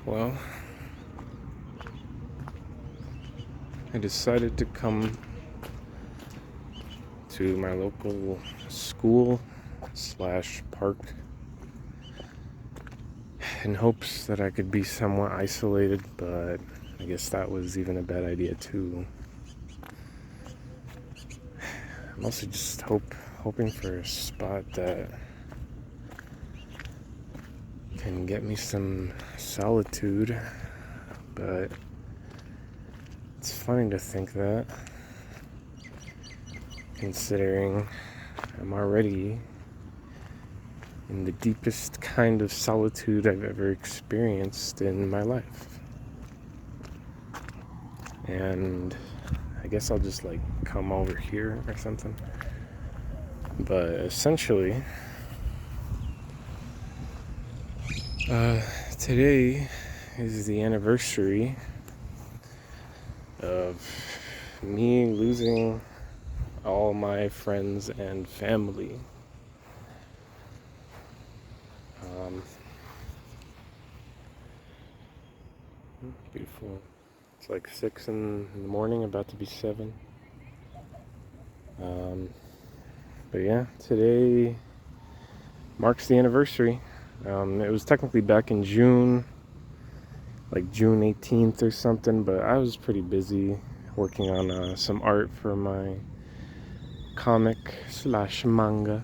Well, I decided to come to my local school slash park in hopes that I could be somewhat isolated, but I guess that was even a bad idea too. I'm also just hoping for a spot that can get me some solitude, but it's funny to think that, considering I'm already in the deepest kind of solitude I've ever experienced in my life. And I guess I'll just come over here or something. But essentially, today is the anniversary of me losing all my friends and family. Beautiful. It's like 6 in the morning, about to be 7. But yeah, today marks the anniversary. It was technically back in June, like June 18th or something, but I was pretty busy working on some art for my comic slash manga,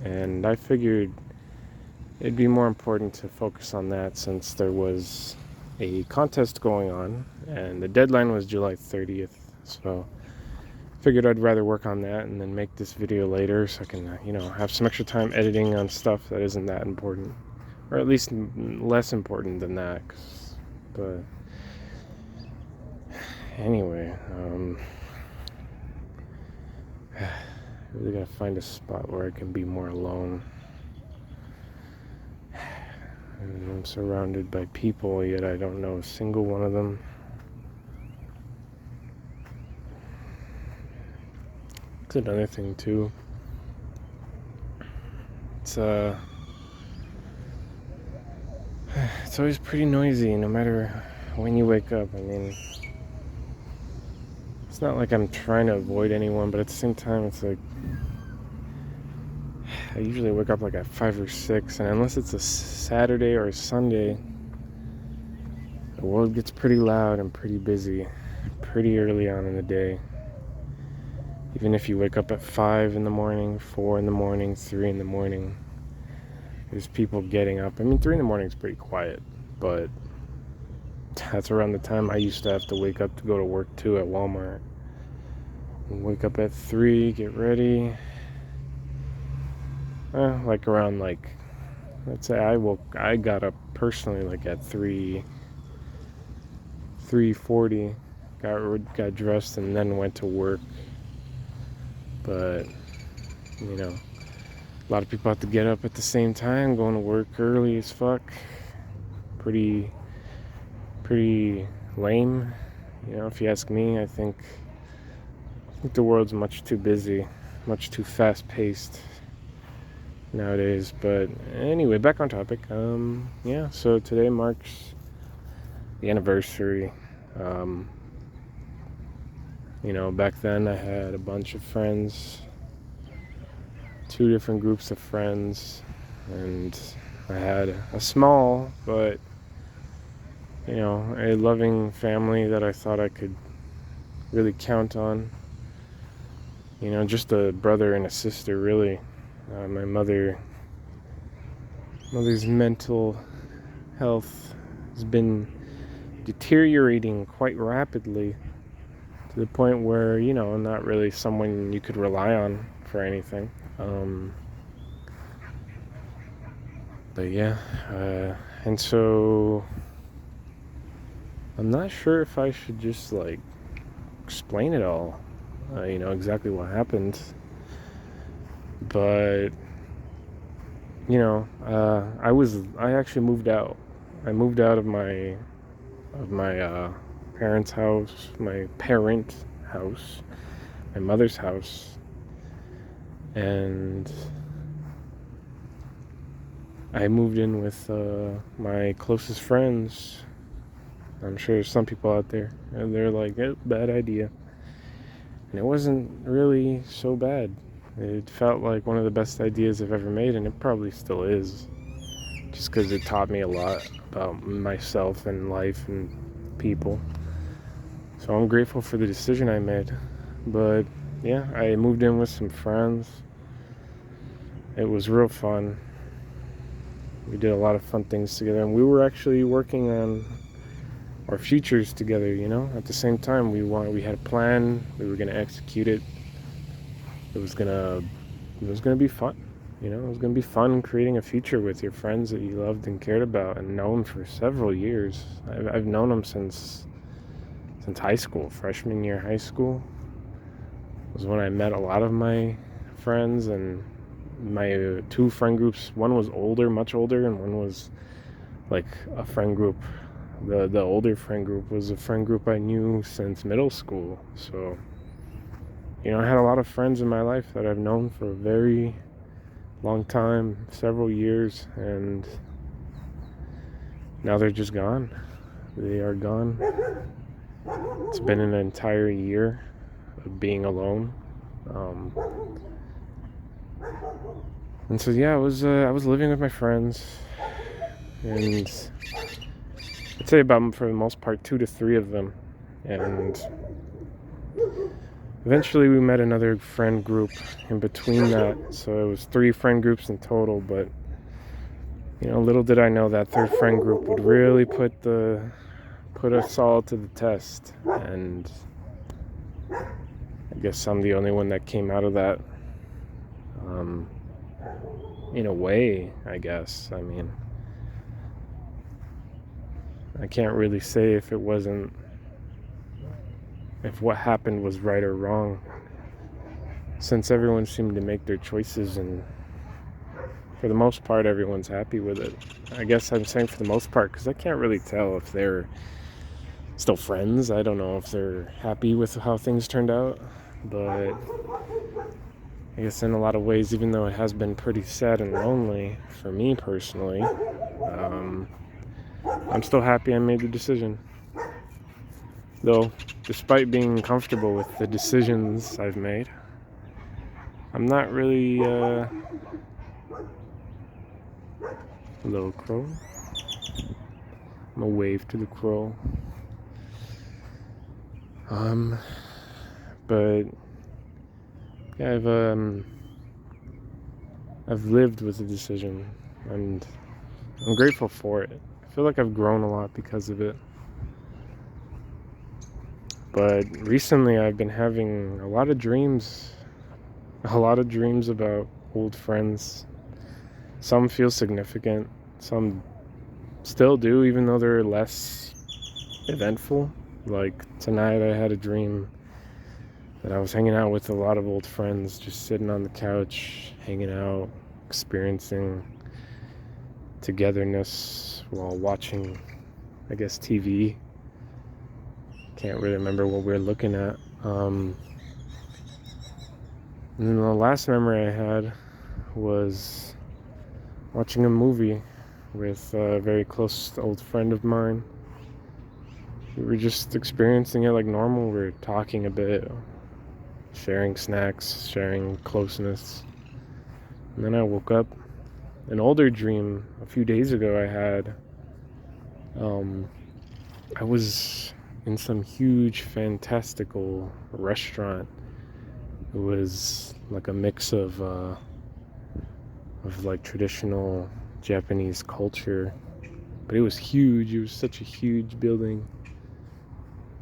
and I figured it'd be more important to focus on that since there was a contest going on and the deadline was July 30th. So figured I'd rather work on that and then make this video later so I can have some extra time editing on stuff that isn't that important, or at least less important than that. But anyway, I really gotta find a spot where I can be more alone. And I'm surrounded by people, yet I don't know a single one of them. It's another thing too. It's always pretty noisy, no matter when you wake up. I mean, it's not like I'm trying to avoid anyone, but at the same time, it's like I usually wake up at 5 or 6, and unless it's a Saturday or a Sunday, the world gets pretty loud and pretty busy pretty early on in the day. Even if you wake up at 5 in the morning, 4 in the morning, 3 in the morning, there's people getting up. I mean, 3 in the morning is pretty quiet, but that's around the time I used to have to wake up to go to work too at Walmart. Wake up at 3, get ready. Around let's say I got up personally at 3:40, got dressed and then went to work. But a lot of people have to get up at the same time, going to work early as fuck. Pretty lame, if you ask me. I think the world's much too busy, much too fast-paced nowadays. But anyway, back on topic. So today marks the anniversary. Back then I had a bunch of friends, 2 different groups of friends, and I had a small but a loving family that I thought I could really count on. Just a brother and a sister, really. My mother's mental health has been deteriorating quite rapidly, to the point where not really someone you could rely on for anything. But yeah, and so I'm not sure if I should just explain it all, exactly what happened. But I actually moved out. I moved out of my parents' house, my mother's house, and I moved in with my closest friends. I'm sure there's some people out there, and they're like, bad idea. And it wasn't really so bad. It felt like one of the best ideas I've ever made, and it probably still is. Just because it taught me a lot about myself and life and people. So I'm grateful for the decision I made. But yeah, I moved in with some friends. It was real fun. We did a lot of fun things together, and we were actually working on our futures together, at the same time. We had a plan. We were going to execute it. It was going to be fun. It was going to be fun creating a future with your friends that you loved and cared about and known for several years. I've known them since high school. Freshman year high school was when I met a lot of my friends, and my two friend groups. One was older, much older, and one was like a friend group. The older friend group was a friend group I knew since middle school. So, I had a lot of friends in my life that I've known for a very long time, several years, and now they're just gone. They are gone. It's been an entire year of being alone. And so yeah, I was living with my friends, and I'd say about, for the most part, 2 to 3 of them, and eventually we met another friend group in between that, so it was 3 friend groups in total. But little did I know that third friend group would really put us all to the test, and I guess I'm the only one that came out of that. In a way, I guess. I mean, I can't really say if what happened was right or wrong, since everyone seemed to make their choices, and for the most part everyone's happy with it. I guess I'm saying for the most part because I can't really tell if they're still friends. I don't know if they're happy with how things turned out, but I guess in a lot of ways, even though it has been pretty sad and lonely for me personally, I'm still happy I made the decision. Though, despite being comfortable with the decisions I've made, I'm not really, little crow. I'm gonna wave to the crow. But yeah, I've lived with the decision, and I'm grateful for it. I feel like I've grown a lot because of it. But recently I've been having a lot of dreams about old friends. Some feel significant, some still do, even though they're less eventful. Like tonight I had a dream that I was hanging out with a lot of old friends, just sitting on the couch, hanging out, experiencing togetherness while watching, I guess, TV. Can't really remember what we were looking at. And then the last memory I had was watching a movie with a very close old friend of mine. We were just experiencing it like normal. We were talking a bit, sharing snacks, sharing closeness. And then I woke up. An older dream a few days ago I had. I was in some huge, fantastical restaurant. It was like a mix of like traditional Japanese culture, but it was huge. It was such a huge building.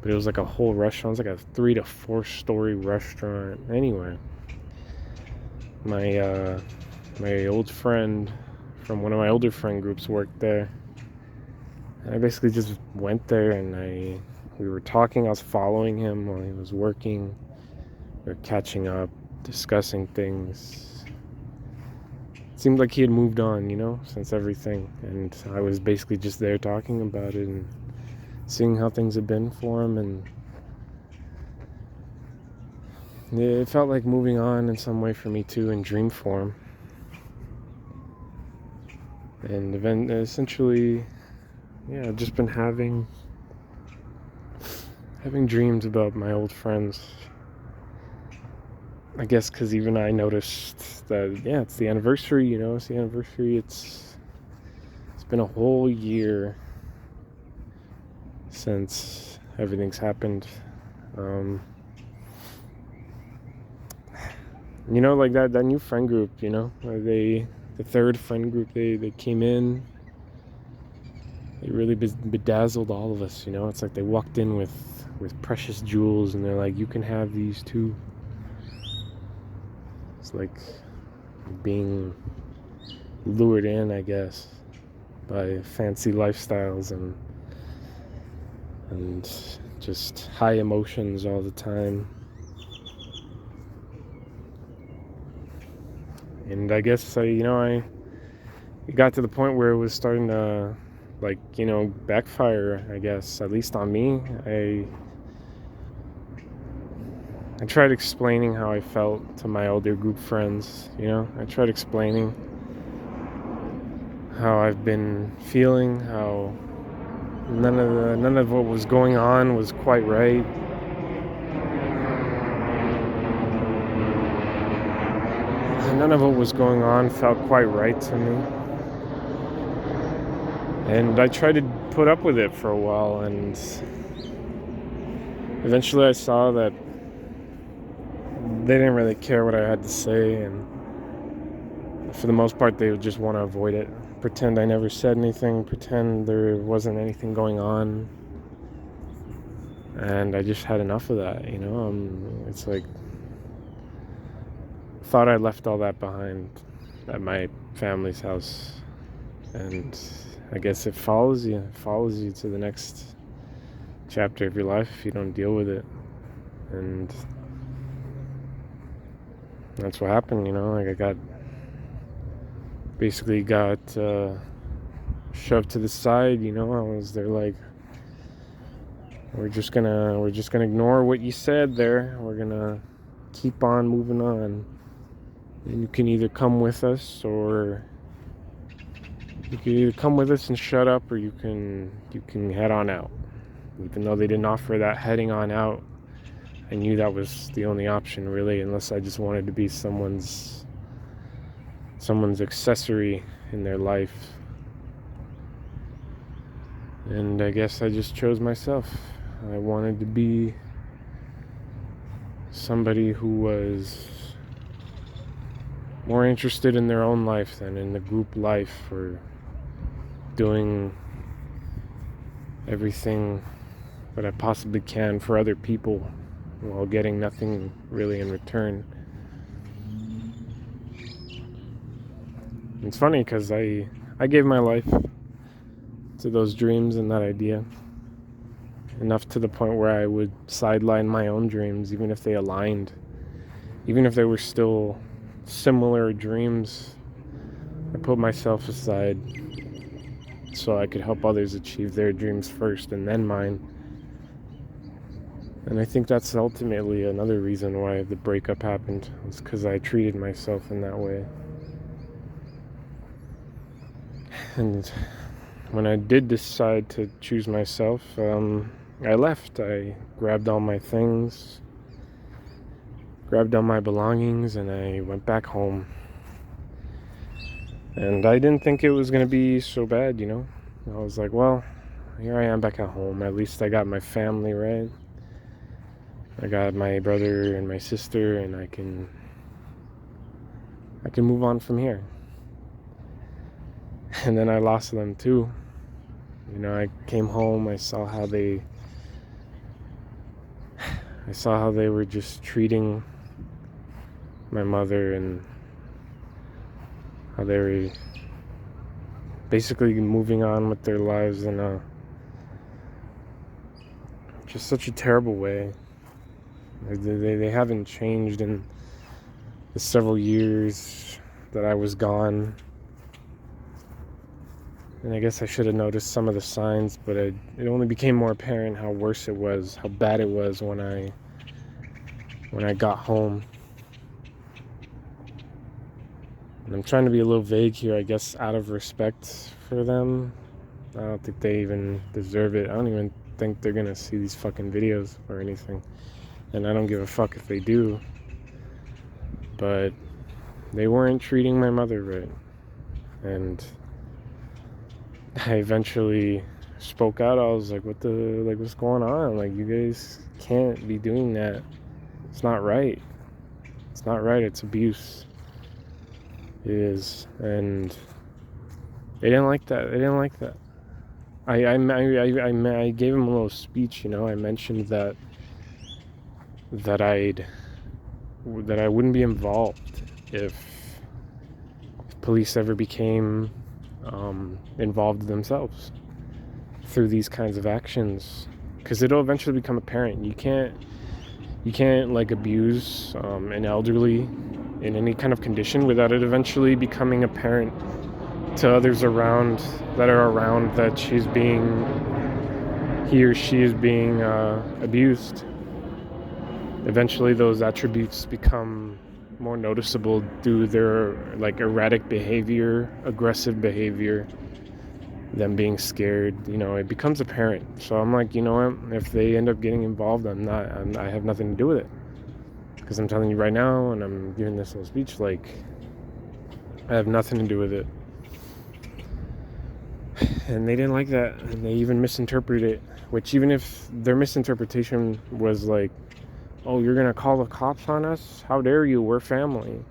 But it was like a whole restaurant. It was like a 3 to 4 story restaurant. Anyway, my old friend from one of my older friend groups worked there. And I basically just went there, and we were talking. I was following him while he was working. We were catching up, discussing things. It seemed like he had moved on, since everything. And I was basically just there talking about it and seeing how things had been for him, and it felt like moving on in some way for me too, in dream form. And essentially, yeah, I've just been having dreams about my old friends. I guess because even I noticed that, yeah, it's the anniversary, it's the anniversary. It's been a whole year since everything's happened. Like that new friend group, the third friend group, they came in, they really bedazzled all of us, it's like they walked in with precious jewels, and they're like, you can have these too. It's like being lured in, I guess, by fancy lifestyles and just high emotions all the time. And I guess it got to the point where it was starting to backfire, I guess, at least on me. I tried explaining how I felt to my older group friends, I tried explaining how I've been feeling, how none of what was going on was quite right. None of what was going on felt quite right to me. And I tried to put up with it for a while, and eventually I saw that they didn't really care what I had to say, and for the most part they would just want to avoid it, pretend I never said anything, pretend there wasn't anything going on. And I just had enough of that, it's like, thought I left all that behind at my family's house, and I guess it follows you to the next chapter of your life if you don't deal with it. And that's what happened, like I basically got shoved to the side, I was there like, we're just gonna ignore what you said there, we're gonna keep on moving on, and you can either come with us and shut up, or you can head on out. Even though they didn't offer that heading on out, I knew that was the only option, really, unless I just wanted to be someone's accessory in their life. And I guess I just chose myself. I wanted to be somebody who was more interested in their own life than in the group life, or doing everything that I possibly can for other people while getting nothing really in return. It's funny because I gave my life to those dreams and that idea, enough to the point where I would sideline my own dreams, even if they aligned, even if they were still similar dreams. I put myself aside so I could help others achieve their dreams first and then mine. And I think that's ultimately another reason why the breakup happened, was because I treated myself in that way. And when I did decide to choose myself, I left. I grabbed all my things, grabbed all my belongings, and I went back home. And I didn't think it was going to be so bad, I was like, well, here I am back at home. At least I got my family, right? I got my brother and my sister, and I can move on from here. And then I lost them too. I came home, I saw how they were just treating my mother, and how they were basically moving on with their lives in just such a terrible way. They haven't changed in the several years that I was gone. And I guess I should have noticed some of the signs, but it only became more apparent how worse it was, how bad it was when I got home. And I'm trying to be a little vague here, I guess, out of respect for them. I don't think they even deserve it. I don't even think they're gonna see these fucking videos or anything. And I don't give a fuck if they do. But they weren't treating my mother right. And I eventually spoke out. I was like, what's going on? Like, you guys can't be doing that. It's not right. It's not right. It's abuse. It is. And they didn't like that. They didn't like that. I gave him a little speech, I mentioned that I wouldn't be involved if police ever became involved themselves through these kinds of actions, because it'll eventually become apparent. You can't like abuse an elderly in any kind of condition without it eventually becoming apparent to others around that he or she is being abused. Eventually those attributes become more noticeable due to their like erratic behavior, aggressive behavior, them being scared. It becomes apparent. So I'm like, if they end up getting involved, I have nothing to do with it, because I'm telling you right now, and I'm giving this little speech, like, I have nothing to do with it. And they didn't like that, and they even misinterpreted it, which, even if their misinterpretation was like, oh, you're gonna call the cops on us? How dare you? We're family.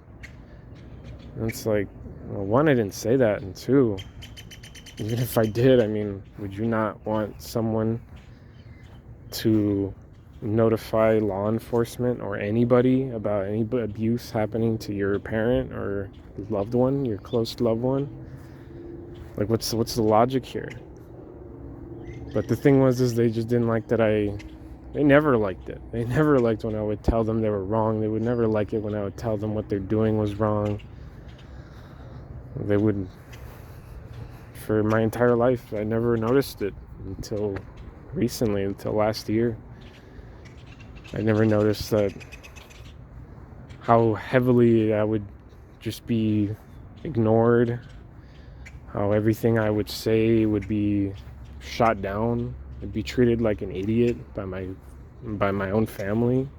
And it's like, well, one, I didn't say that, and two, even if I did, would you not want someone to notify law enforcement or anybody about any abuse happening to your parent or loved one, your close loved one? Like, what's the logic here? But the thing is they just didn't like that they never liked it. They never liked when I would tell them they were wrong. They would never like it when I would tell them what they're doing was wrong. They would, for my entire life, I never noticed it until recently, until last year. I never noticed that how heavily I would just be ignored, how everything I would say would be shot down. I'd be treated like an idiot by my own family,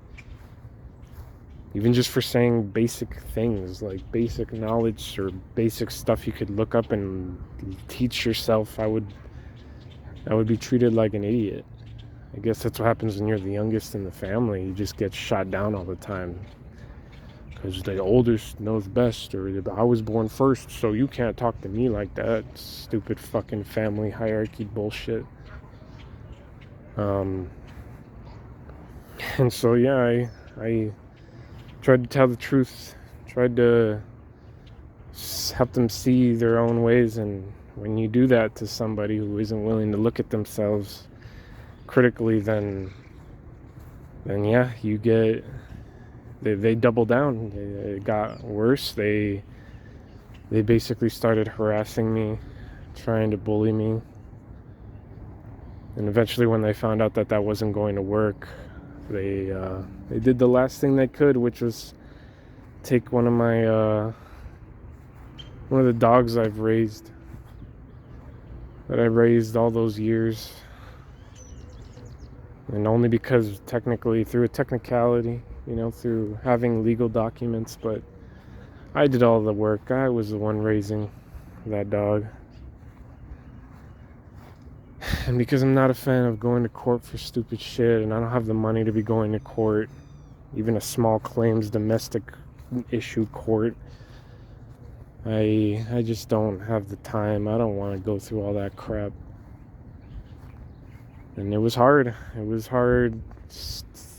even just for saying basic things, like basic knowledge or basic stuff you could look up and teach yourself. I would be treated like an idiot. I guess that's what happens when you're the youngest in the family. You just get shot down all the time because the oldest knows best, or I was born first, so you can't talk to me like that. Stupid fucking family hierarchy bullshit. And so, yeah, I tried to tell the truth, tried to help them see their own ways. And when you do that to somebody who isn't willing to look at themselves critically, then yeah, you get, they double down. It got worse. They basically started harassing me, trying to bully me. And eventually, when they found out that wasn't going to work, they did the last thing they could, which was take one of the dogs that I raised all those years, and only because technically, through a technicality, through having legal documents, but I did all the work. I was the one raising that dog. And because I'm not a fan of going to court for stupid shit, and I don't have the money to be going to court, even a small claims domestic issue court, I just don't have the time. I don't want to go through all that crap. And it was hard. It was hard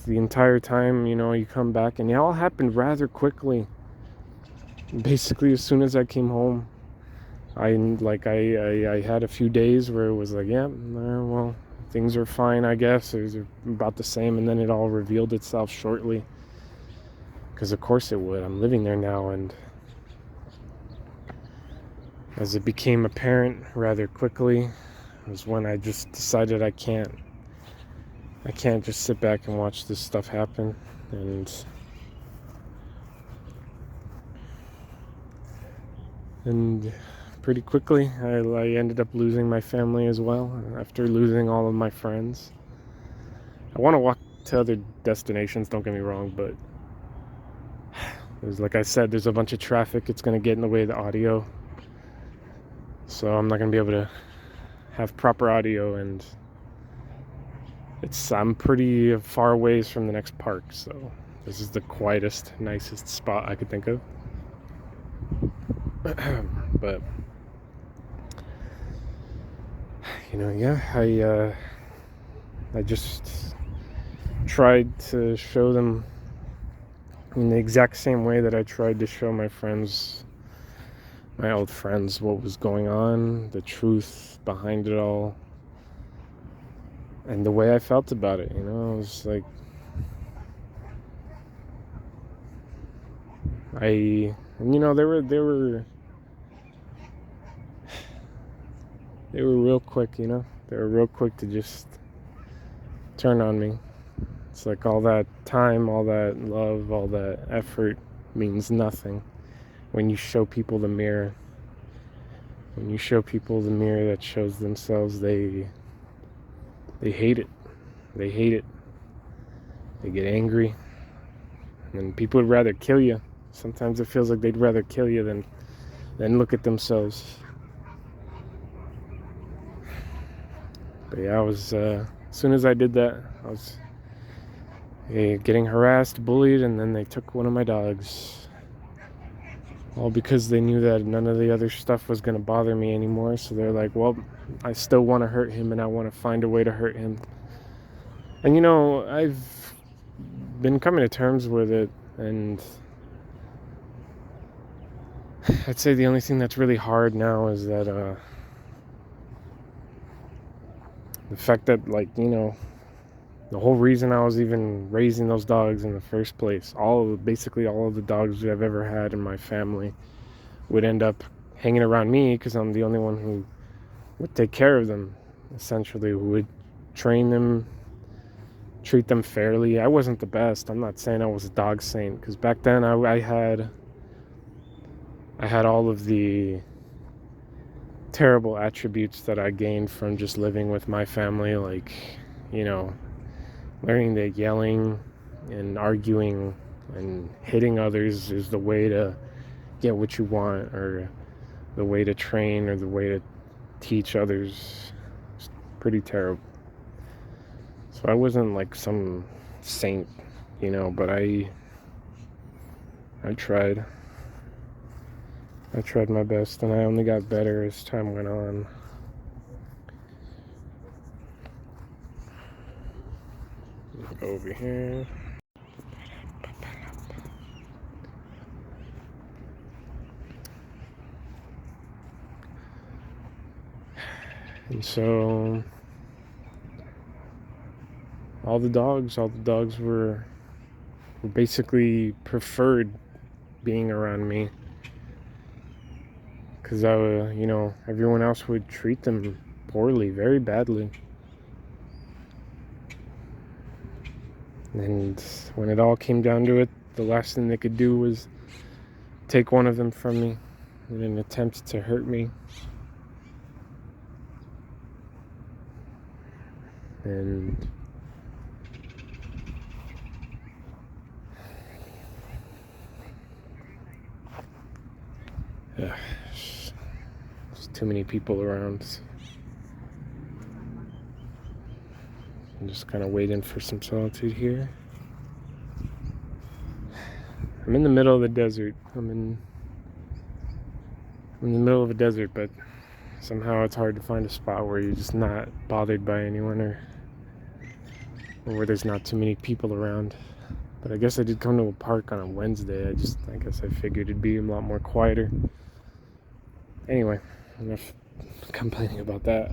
the entire time. You come back, and it all happened rather quickly. Basically, as soon as I came home, I had a few days where it was like, yeah, well, things are fine, I guess. It was about the same, and then it all revealed itself shortly. Because of course it would. I'm living there now, and as it became apparent rather quickly, was when I just decided I can't just sit back and watch this stuff happen. And And pretty quickly, I ended up losing my family as well after losing all of my friends. I want to walk to other destinations, don't get me wrong, but there's, like I said, there's a bunch of traffic. It's going to get in the way of the audio. So I'm not going to be able to have proper audio, and I'm pretty far ways from the next park, so this is the quietest, nicest spot I could think of. But I just tried to show them in the exact same way that I tried to show my friends, my old friends, what was going on, the truth behind it all, and the way I felt about it. It was like they were real quick. They were real quick to just turn on me. It's like all that time, all that love, all that effort means nothing when you show people the mirror. When you show people the mirror that shows themselves, they hate it. They hate it. They get angry. And people would rather kill you. Sometimes it feels like they'd rather kill you than look at themselves. But yeah, as soon as I did that, I was getting harassed, bullied, and then they took one of my dogs. All because they knew that none of the other stuff was going to bother me anymore. So they're like, well, I still want to hurt him, and I want to find a way to hurt him. And I've been coming to terms with it, and I'd say the only thing that's really hard now is that the fact that, the whole reason I was even raising those dogs in the first place, basically all of the dogs that I've ever had in my family would end up hanging around me because I'm the only one who would take care of them, essentially, who would train them, treat them fairly. I wasn't the best. I'm not saying I was a dog saint, because back then I had all of the terrible attributes that I gained from just living with my family, like, learning that yelling and arguing and hitting others is the way to get what you want, or the way to train, or the way to teach others. It's pretty terrible. So I wasn't like some saint, but I tried. I tried my best, and I only got better as time went on. Go over here. And so all the dogs were basically preferred being around me, because everyone else would treat them poorly, very badly. And when it all came down to it, the last thing they could do was take one of them from me in an attempt to hurt me. And there's too many people around. I'm just kind of waiting for some solitude here. I'm in the middle of the desert. I'm in the middle of a desert, but somehow it's hard to find a spot where you're just not bothered by anyone, or where there's not too many people around. But I guess I did come to a park on a Wednesday. I guess I figured it'd be a lot more quieter. Anyway, enough complaining about that.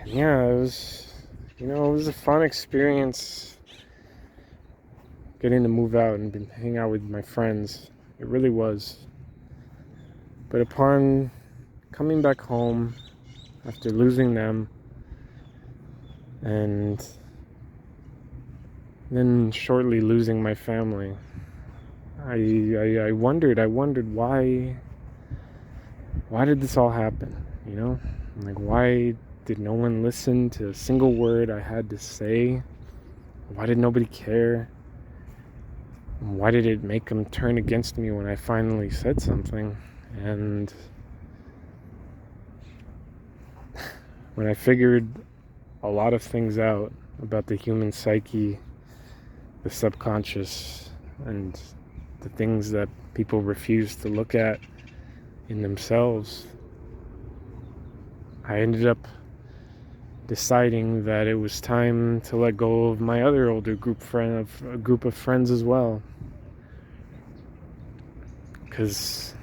Yeah, it was a fun experience getting to move out and hang out with my friends. It really was. But upon coming back home after losing them, and then shortly losing my family, I wondered why did this all happen, you know? Like, why did no one listen to a single word I had to say? Why did nobody care? Why did it make them turn against me when I finally said something? And when I figured a lot of things out about the human psyche, the subconscious, and the things that people refuse to look at in themselves, I ended up deciding that it was time to let go of my other older group of friends as well. Because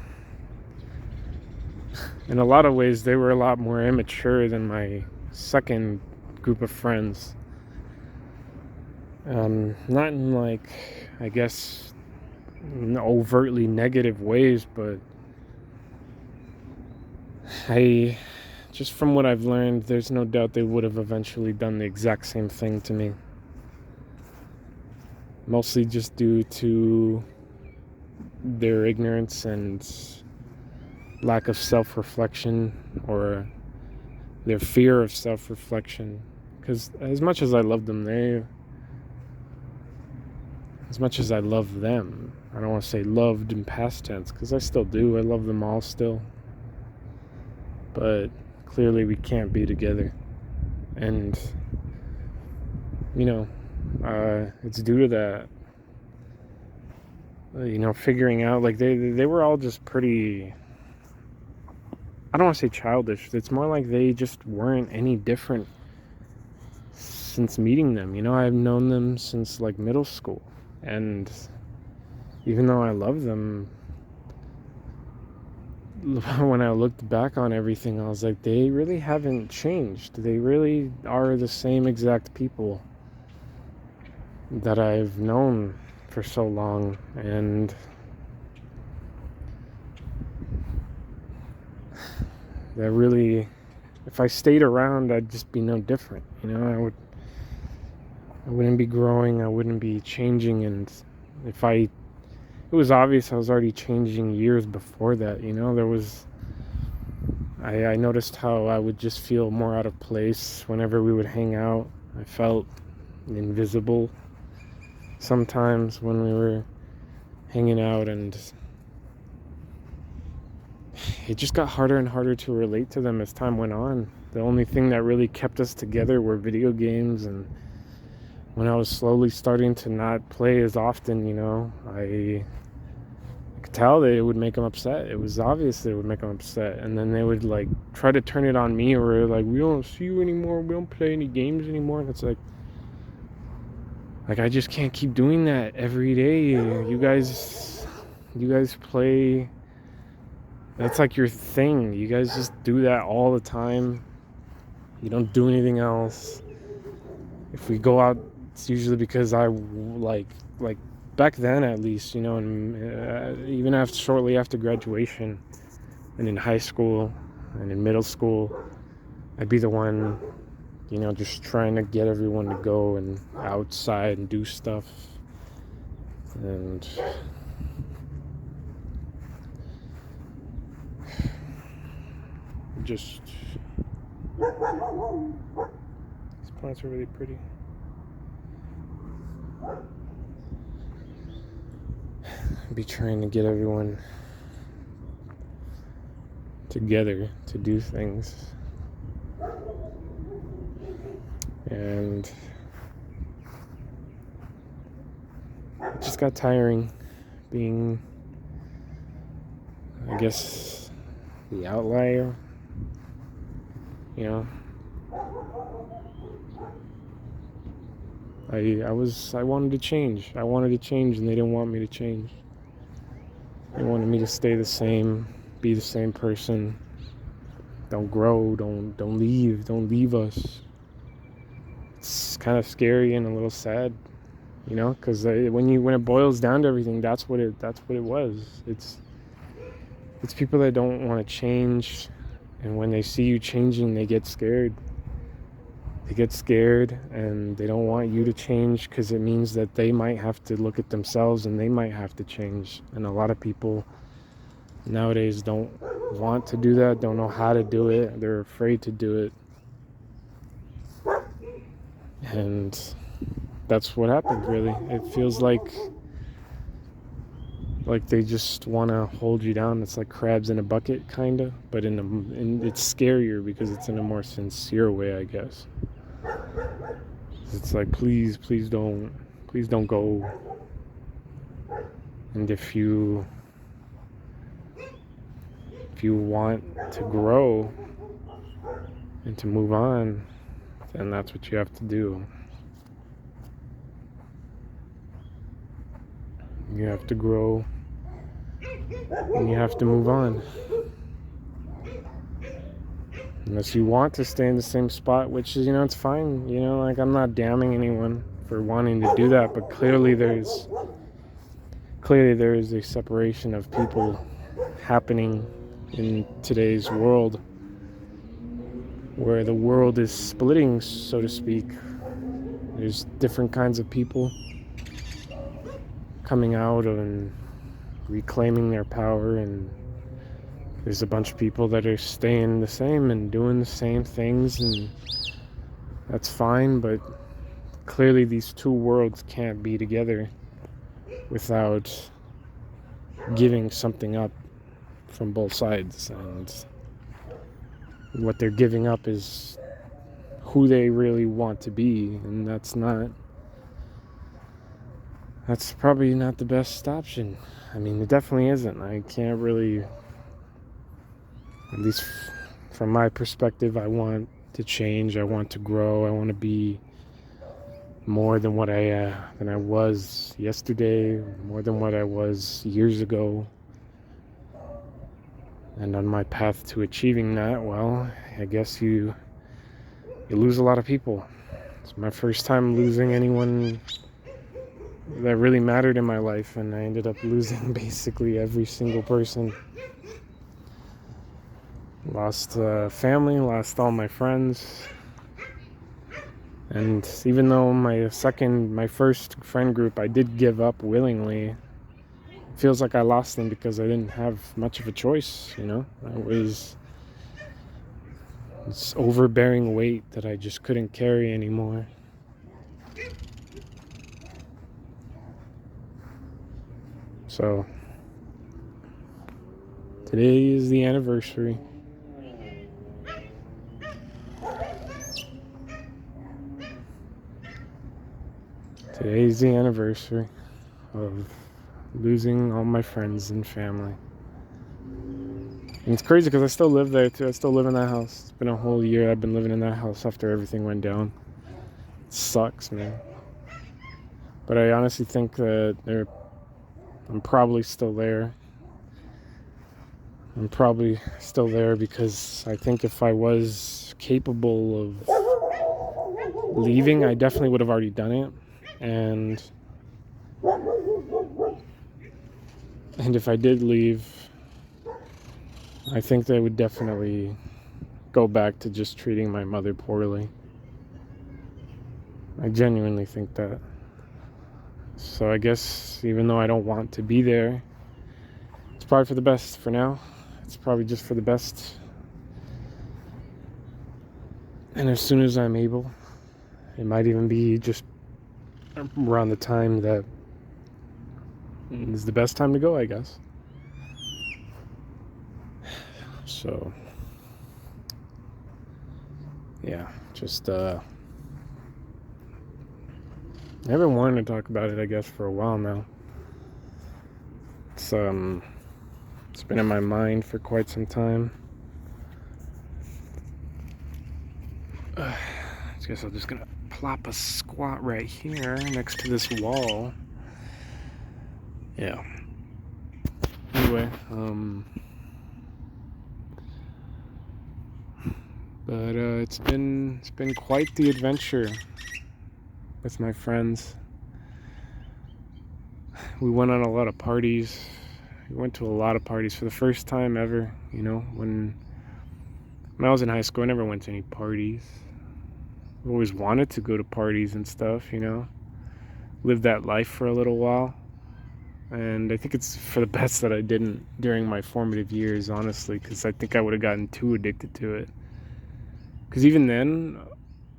in a lot of ways, they were a lot more immature than my second group of friends. Not in, like, I guess, overtly negative ways, but just from what I've learned, there's no doubt they would have eventually done the exact same thing to me. Mostly just due to their ignorance and lack of self-reflection, or their fear of self-reflection. Because as much as I love them, as much as I love them, I don't want to say loved in past tense, because I still do. I love them all still. But clearly we can't be together. And, it's due to that. Figuring out, like, they were all just pretty, I don't want to say childish. It's more like they just weren't any different since meeting them. I've known them since, like, middle school. And even though I love them, when I looked back on everything, I was like, they really haven't changed. They really are the same exact people that I've known for so long. And that really, if I stayed around, I'd just be no different. I wouldn't be growing, I wouldn't be changing. And it was obvious I was already changing years before that. I noticed how I would just feel more out of place whenever we would hang out. I felt invisible sometimes when we were hanging out, and it just got harder and harder to relate to them as time went on. The only thing that really kept us together were video games, and when I was slowly starting to not play as often, I could tell that it would make them upset. It was obvious that it would make them upset. And then they would, like, try to turn it on me, or like, we don't see you anymore, we don't play any games anymore. And it's like I just can't keep doing that every day. You guys play, that's like your thing. You guys just do that all the time. You don't do anything else. If we go out, it's usually because I like back then, at least, and even shortly after graduation, and in high school and in middle school, I'd be the one, just trying to get everyone to go and outside and do stuff. And just, these plants are really pretty. I'd be trying to get everyone together to do things. And it just got tiring being, I guess, the outlier. I wanted to change. And they didn't want me to change. They wanted me to stay the same, be the same person. Don't grow, don't leave us. It's kind of scary and a little sad, because when it boils down to everything, that's what it was. It's people that don't want to change, and when they see you changing, they get scared. they get scared and they don't want you to change because it means that they might have to look at themselves and they might have to change. And a lot of people nowadays don't want to do that, don't know how to do it, they're afraid to do it. And that's what happened, really. It feels like they just want to hold you down. It's like crabs in a bucket, kind of, but it's scarier because it's in a more sincere way, I guess. It's like, please don't go. And if you want to grow and to move on, then that's what you have to do. You have to grow and you have to move on. Unless you want to stay in the same spot, which is, it's fine. Like, I'm not damning anyone for wanting to do that, but clearly there is a separation of people happening in today's world, where the world is splitting, so to speak. There's different kinds of people coming out and reclaiming their power, and there's a bunch of people that are staying the same and doing the same things, and that's fine. But clearly these two worlds can't be together without giving something up from both sides. And what they're giving up is who they really want to be, and that's probably not the best option. I mean, it definitely isn't. I can't really, at least from my perspective, I want to change, I want to grow, I want to be more than what I was yesterday, more than what I was years ago. And on my path to achieving that, well, I guess you lose a lot of people. It's my first time losing anyone that really mattered in my life, and I ended up losing basically every single person. Lost family, lost all my friends. And even though my first friend group, I did give up willingly, it feels like I lost them because I didn't have much of a choice, I was this overbearing weight that I just couldn't carry anymore. So today is the anniversary. Today's the anniversary of losing all my friends and family. And it's crazy because I still live there too. I still live in that house. It's been a whole year I've been living in that house after everything went down. It sucks, man. But I honestly think that I'm probably still there. I'm probably still there because I think if I was capable of leaving, I definitely would have already done it. And if I did leave, I think they would definitely go back to just treating my mother poorly. I genuinely think that. So I guess even though I don't want to be there, it's probably for the best for now. It's probably just for the best. And as soon as I'm able, it might even be just around the time that is the best time to go, I guess. So, yeah, just, I've been wanting to talk about it, I guess, for a while now. It's been in my mind for quite some time. I guess I'm just gonna plop a squat right here next to this wall. Yeah. Anyway, but it's been quite the adventure with my friends. We went on a lot of parties. We went to a lot of parties for the first time ever. When I was in high school, I never went to any parties. I've always wanted to go to parties and stuff, live that life for a little while. And I think it's for the best that I didn't during my formative years, honestly, because I think I would have gotten too addicted to it. Because even then,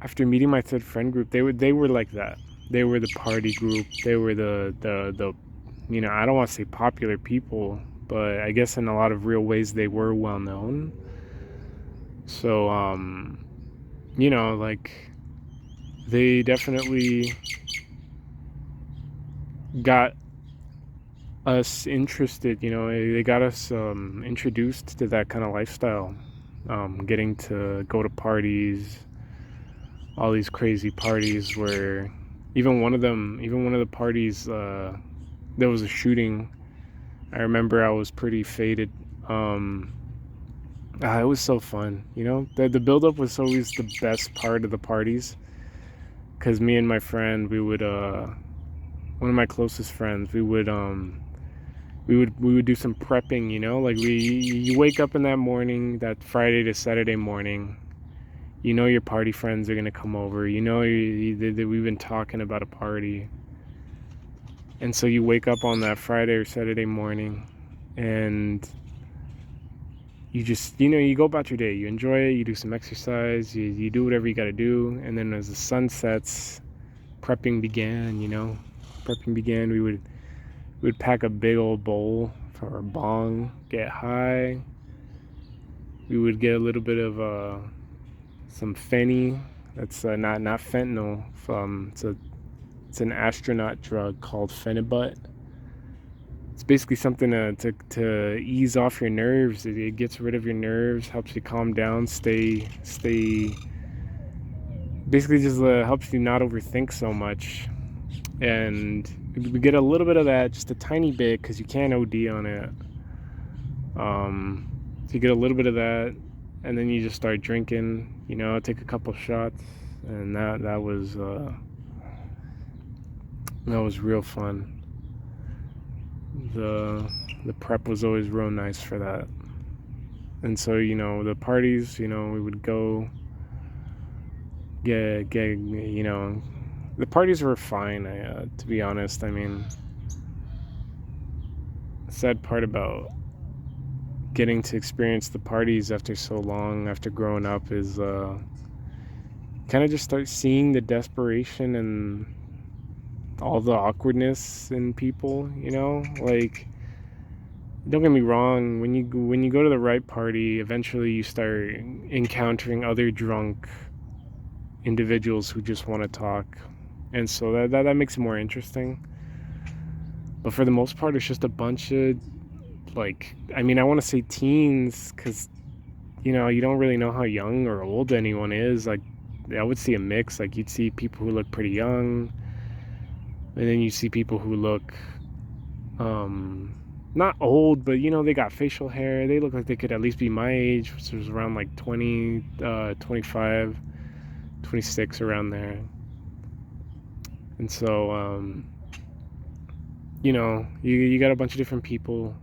after meeting my third friend group, they were like that. They were the party group. They were the I don't want to say popular people, but I guess in a lot of real ways they were well known. So like they definitely got us interested. They got us introduced to that kind of lifestyle. Getting to go to parties, all these crazy parties where even one of the parties, there was a shooting. I remember I was pretty faded. It was so fun. The build-up was always the best part of the parties, because me and my friend, we would one of my closest friends, we would do some prepping. Like you wake up in that morning, that Friday to Saturday morning. Your party friends are gonna come over. We've been talking about a party, and so you wake up on that Friday or Saturday morning, and you just you go about your day. You enjoy it. You do some exercise. You do whatever you got to do, and then as the sun sets, prepping began. We would pack a big old bowl for our bong, get high. We would get a little bit of some Fenny. That's not fentanyl. It's an astronaut drug called Phenibut. It's basically something to ease off your nerves. It gets rid of your nerves, helps you calm down, stay. Basically, just helps you not overthink so much. And we get a little bit of that, just a tiny bit, because you can't OD on it. So you get a little bit of that, and then you just start drinking. Take a couple shots, and that was real fun. The prep was always real nice for that. And so the parties, we would go get the parties were fine. To be honest, I mean, the sad part about getting to experience the parties after so long, after growing up, is kind of just start seeing the desperation and all the awkwardness in people. Like, don't get me wrong, when you go to the right party, eventually you start encountering other drunk individuals who just want to talk, and so that makes it more interesting. But for the most part, it's just a bunch of, like, I mean, I want to say teens, because you don't really know how young or old anyone is. Like, I would see a mix. Like, you'd see people who look pretty young, and then you see people who look not old, but they got facial hair. They look like they could at least be my age, which was around like 20, 25, 26, around there. And so you got a bunch of different people.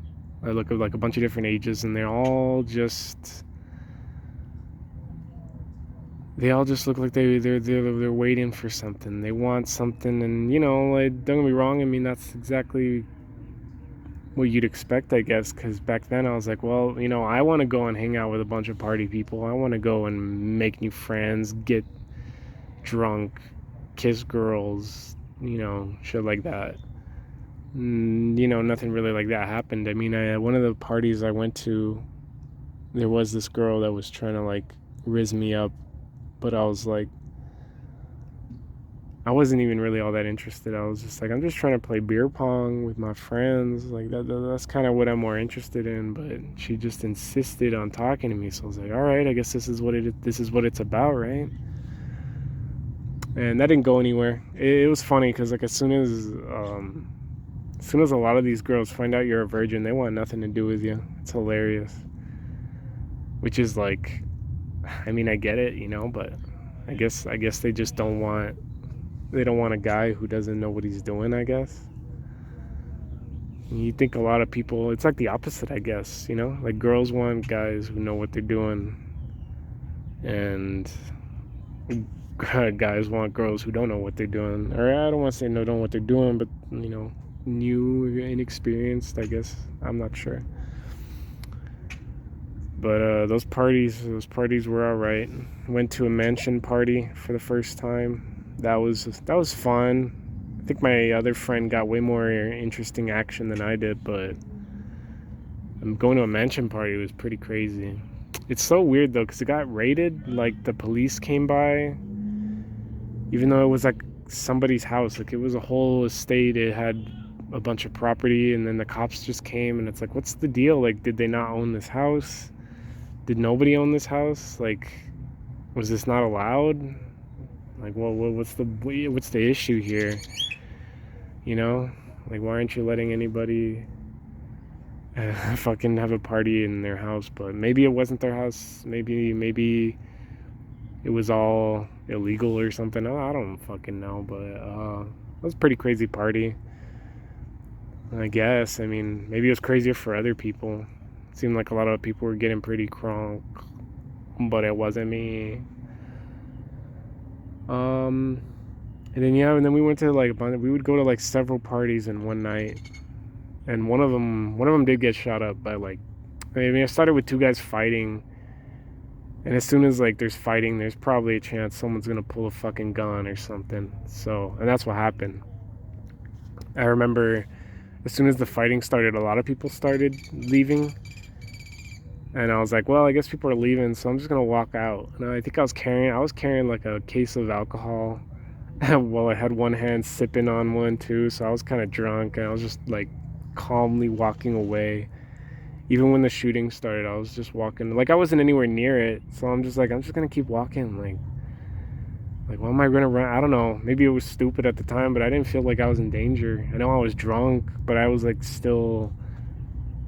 I look at like a bunch of different ages, and they all just look like they're waiting for something. They want something, and like, don't get me wrong. I mean, that's exactly what you'd expect, I guess, because back then I was like, well, I want to go and hang out with a bunch of party people. I want to go and make new friends, get drunk, kiss girls, shit like that. Nothing really like that happened. I mean, one of the parties I went to, there was this girl that was trying to like rizz me up, but I was like, I wasn't even really all that interested. I was just like, I'm just trying to play beer pong with my friends. Like, that's kind of what I'm more interested in. But she just insisted on talking to me, so I was like, all right, I guess this is what it's about, right? And that didn't go anywhere. It was funny because, like, as soon as a lot of these girls find out you're a virgin, they want nothing to do with you. It's hilarious. Which is like, I mean, I get it, but I guess they just don't want a guy who doesn't know what he's doing, I guess. And you think a lot of people, it's like the opposite, I guess, like girls want guys who know what they're doing. And guys want girls who don't know what they're doing. Or I don't want to say no, don't know what they're doing, but new or inexperienced, I guess. I'm not sure. But those parties were all right. Went to a mansion party for the first time. That was fun. I think my other friend got way more interesting action than I did, but going to a mansion party was pretty crazy. It's so weird though, because it got raided. Like the police came by, even though it was like somebody's house. Like it was a whole estate. It had a bunch of property, and then the cops just came, and it's like, what's the deal? Like, did they not own this house? Did nobody own this house? Like, was this not allowed? Like, well, what's the issue here? Like, why aren't you letting anybody fucking have a party in their house? But maybe it wasn't their house. Maybe it was all illegal or something. I don't fucking know. But it was a pretty crazy party, I guess. I mean, maybe it was crazier for other people. It seemed like a lot of people were getting pretty crunk, but it wasn't me. And then we went to like we would go to like several parties in one night, and one of them did get shot up by like, I mean, it started with two guys fighting, and as soon as like there's fighting, there's probably a chance someone's gonna pull a fucking gun or something. So, and that's what happened. I remember as soon as the fighting started, a lot of people started leaving. And I was like, well, I guess people are leaving, so I'm just gonna walk out. And I think I was carrying like a case of alcohol. Well, I had one hand sipping on one too, so I was kind of drunk, and I was just like calmly walking away. Even when the shooting started, I was just walking. Like I wasn't anywhere near it, so I'm just gonna keep walking. Like, why am I gonna run? I don't know. Maybe it was stupid at the time, but I didn't feel like I was in danger. I know I was drunk, but I was like still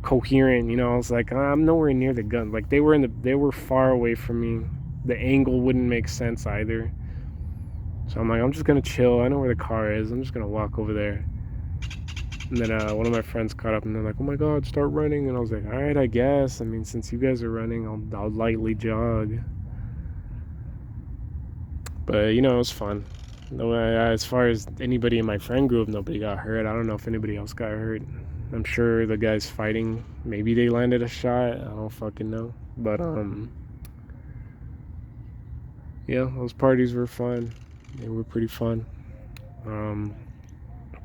coherent. I was like, I'm nowhere near the gun. Like they were far away from me. The angle wouldn't make sense either. So I'm like, I'm just gonna chill. I know where the car is. I'm just gonna walk over there. And then one of my friends caught up, and they're like, oh my god, start running. And I was like, all right, I guess. I mean, since you guys are running, I'll lightly jog. But it was fun. No, as far as anybody in my friend group, nobody got hurt. I don't know if anybody else got hurt. I'm sure the guys fighting, maybe they landed a shot. I don't fucking know. But yeah, those parties were fun. They were pretty fun.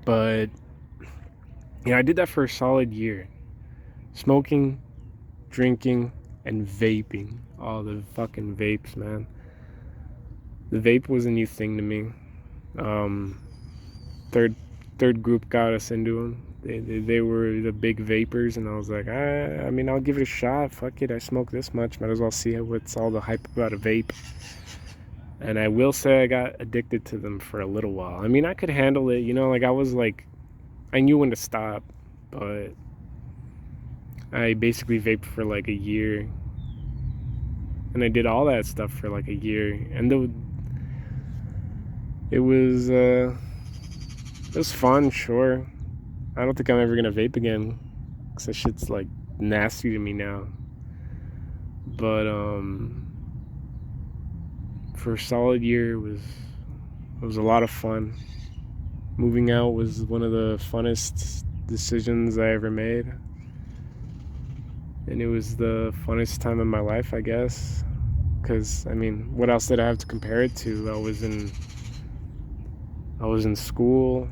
But yeah, I did that for a solid year. Smoking, drinking, and vaping. All the fucking vapes, man. The vape was a new thing to me. Third group got us into them. They were the big vapors, and I was like, I mean, I'll give it a shot. Fuck it, I smoke this much. Might as well see what's all the hype about a vape. And I will say I got addicted to them for a little while. I mean, I could handle it, like I was like, I knew when to stop, but I basically vaped for like a year. And I did all that stuff for like a year. And it was fun, sure. I don't think I'm ever gonna vape again, because that shit's like nasty to me now. But for a solid year, it was a lot of fun. Moving out was one of the funnest decisions I ever made, and it was the funnest time of my life, I guess. Because I mean, what else did I have to compare it to? I was in school.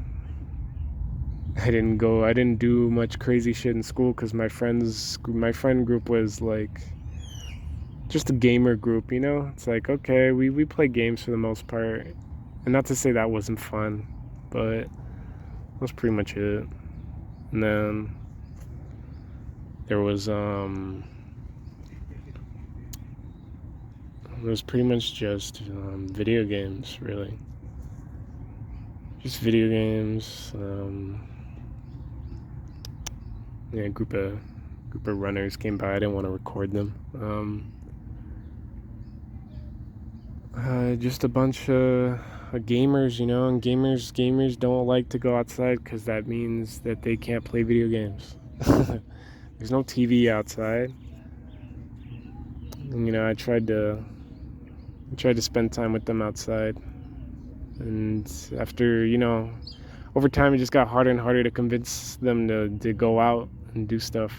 I didn't do much crazy shit in school because my friend group was like just a gamer group, It's like, okay, we play games for the most part. And not to say that wasn't fun, but that's pretty much it. And then there was pretty much just video games, really. Just video games. Yeah, a group of runners came by. I didn't want to record them. Just a bunch of gamers, and gamers don't like to go outside because that means that they can't play video games. There's no TV outside. And I tried to I tried to spend time with them outside. And after, over time it just got harder and harder to convince them to go out and do stuff.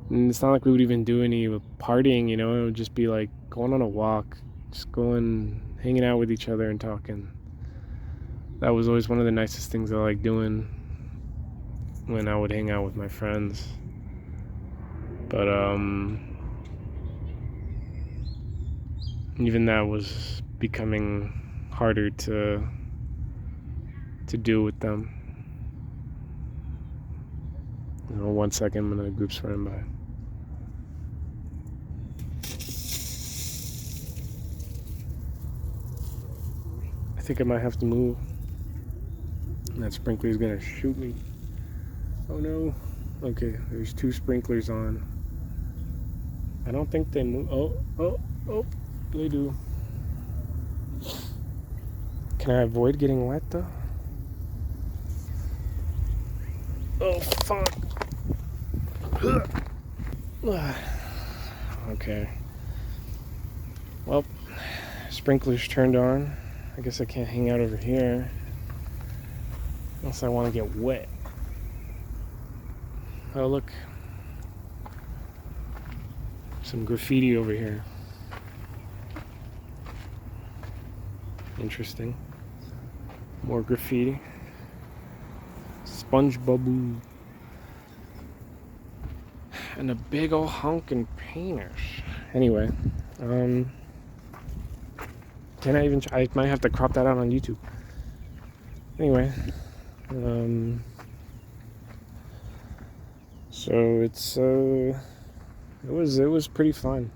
And it's not like we would even do any partying, it would just be like going on a walk, just going, hanging out with each other and talking. That was always one of the nicest things I liked doing when I would hang out with my friends. But even that was becoming harder to do with them. 1 second, when the group's running by. I think I might have to move. That sprinkler's gonna shoot me. Oh no. Okay, there's 2 sprinklers on. I don't think they move. Oh, they do. Can I avoid getting wet though? Oh, fuck. Okay. Well, sprinklers turned on. I guess I can't hang out over here unless I want to get wet. Oh, look. Some graffiti over here. Interesting. More graffiti. SpongeBob. And a big ol' honkin' painters. Anyway, can I even? I might have to crop that out on YouTube. Anyway, so it was pretty fun,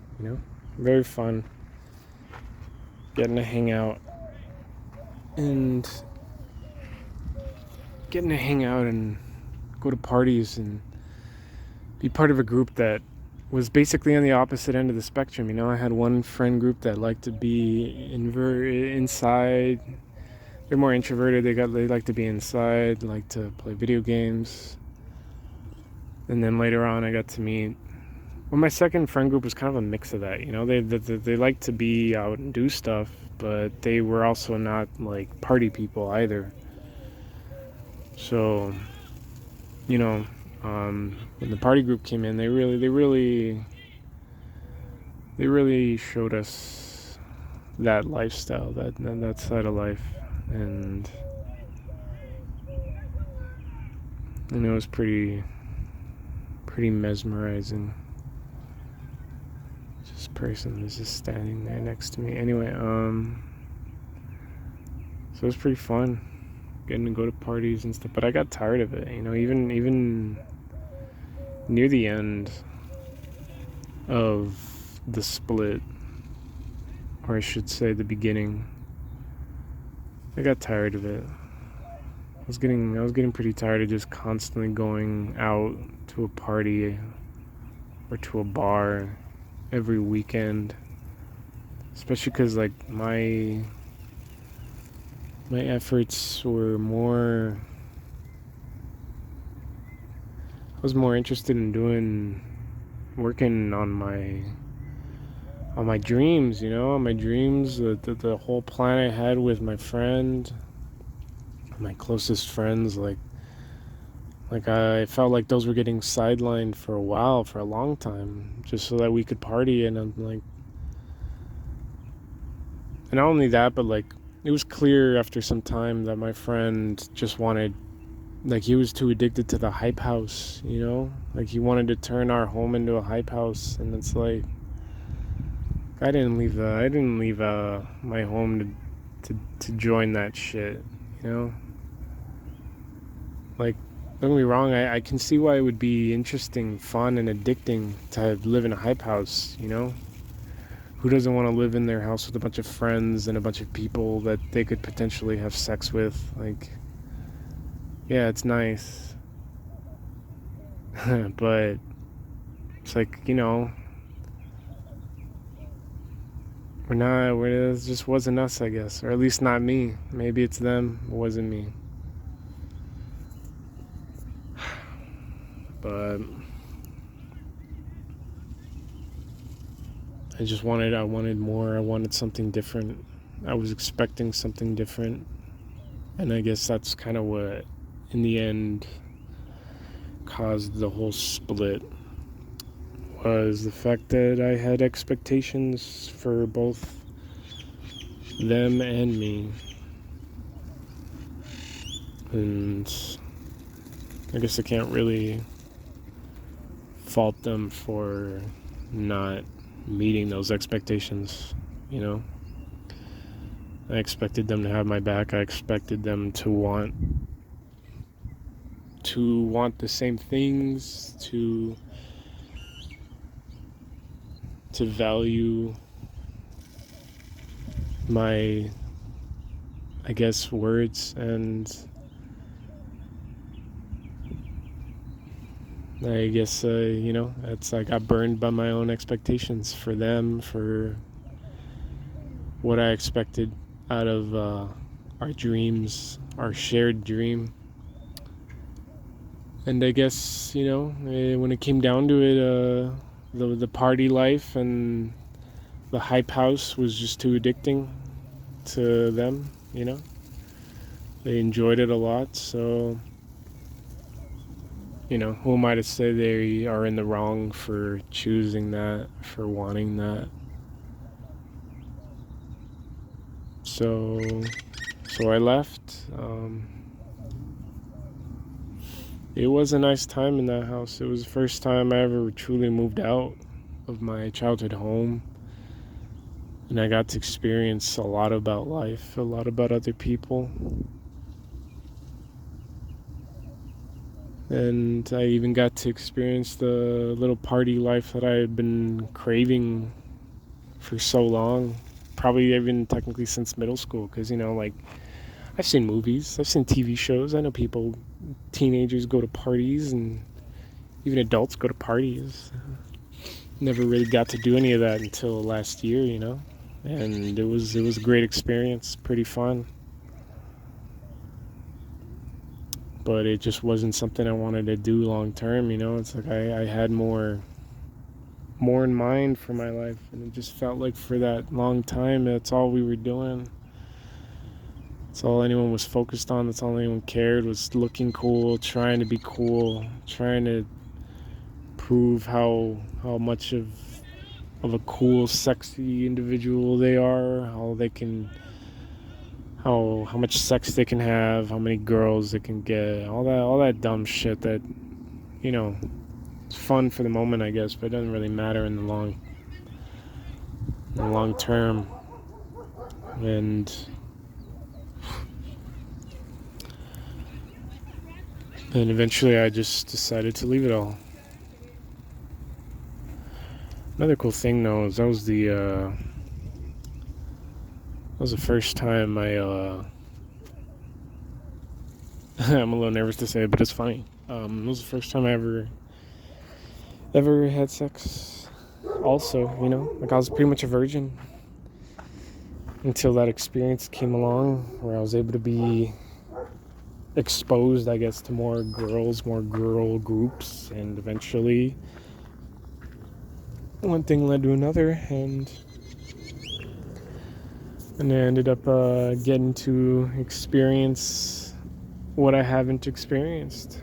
very fun. Getting to hang out and go to parties and be part of a group that was basically on the opposite end of the spectrum. I had one friend group that liked to be inside. They're more introverted. They like to be inside, like to play video games. And then later on, I got to meet. Well, my second friend group was kind of a mix of that. They like to be out and do stuff, but they were also not like party people either. So, when the party group came in, they really showed us that lifestyle, that side of life, and it was pretty mesmerizing. This person is just standing there next to me. Anyway, so it was pretty fun getting to go to parties and stuff, but I got tired of it. Even near the end of the split, or I should say the beginning, I got tired of it. I was getting pretty tired of just constantly going out to a party or to a bar every weekend, especially because like my efforts were more. I was more interested in working on my dreams, the whole plan I had with my friend, my closest friends. Like I felt like those were getting sidelined for a long time, just so that we could party. And I'm like, and not only that, but like it was clear after some time that my friend just wanted, like, he was too addicted to the hype house, like he wanted to turn our home into a hype house. And it's like, I didn't leave my home to join that shit, like, don't get me wrong, I can see why it would be interesting, fun, and addicting to live in a hype house. Who doesn't want to live in their house with a bunch of friends and a bunch of people that they could potentially have sex with? Like, yeah, it's nice. But it's like, it just wasn't us, I guess. Or at least not me. Maybe it's them, it wasn't me. But I wanted more. I wanted something different. I was expecting something different. And I guess that's kind of what, in the end, caused the whole split, was the fact that I had expectations for both them and me. And I guess I can't really fault them for not meeting those expectations, you know? I expected them to have my back. I expected them to want the same things, to value my, I guess, words, and I guess, it's like I got burned by my own expectations for them, for what I expected out of our dreams, our shared dream. And I guess, when it came down to it, the party life and the hype house was just too addicting to them, They enjoyed it a lot, so, who am I to say they are in the wrong for choosing that, for wanting that? So I left. It was a nice time in that house. It was the first time I ever truly moved out of my childhood home. And I got to experience a lot about life, a lot about other people. And I even got to experience the little party life that I had been craving for so long. Probably even technically since middle school. Because, I've seen movies, I've seen TV shows. I know teenagers go to parties, and even adults go to parties. Never really got to do any of that until last year, and it was a great experience, pretty fun. But it just wasn't something I wanted to do long term, It's like I had more in mind for my life, and it just felt like for that long time that's all we were doing. That's all anyone was focused on. That's all anyone cared, was looking cool, trying to be cool, trying to prove how much of a cool, sexy individual they are, how much sex they can have, how many girls they can get, all that dumb shit that, it's fun for the moment, I guess, but it doesn't really matter in the long term. And eventually I just decided to leave it all. Another cool thing though is that was the first time I'm a little nervous to say it, but it's funny. It was the first time I ever had sex. Also, like I was pretty much a virgin until that experience came along, where I was able to be exposed, I guess, to more girls, more girl groups, and eventually one thing led to another, and I ended up getting to experience what I haven't experienced.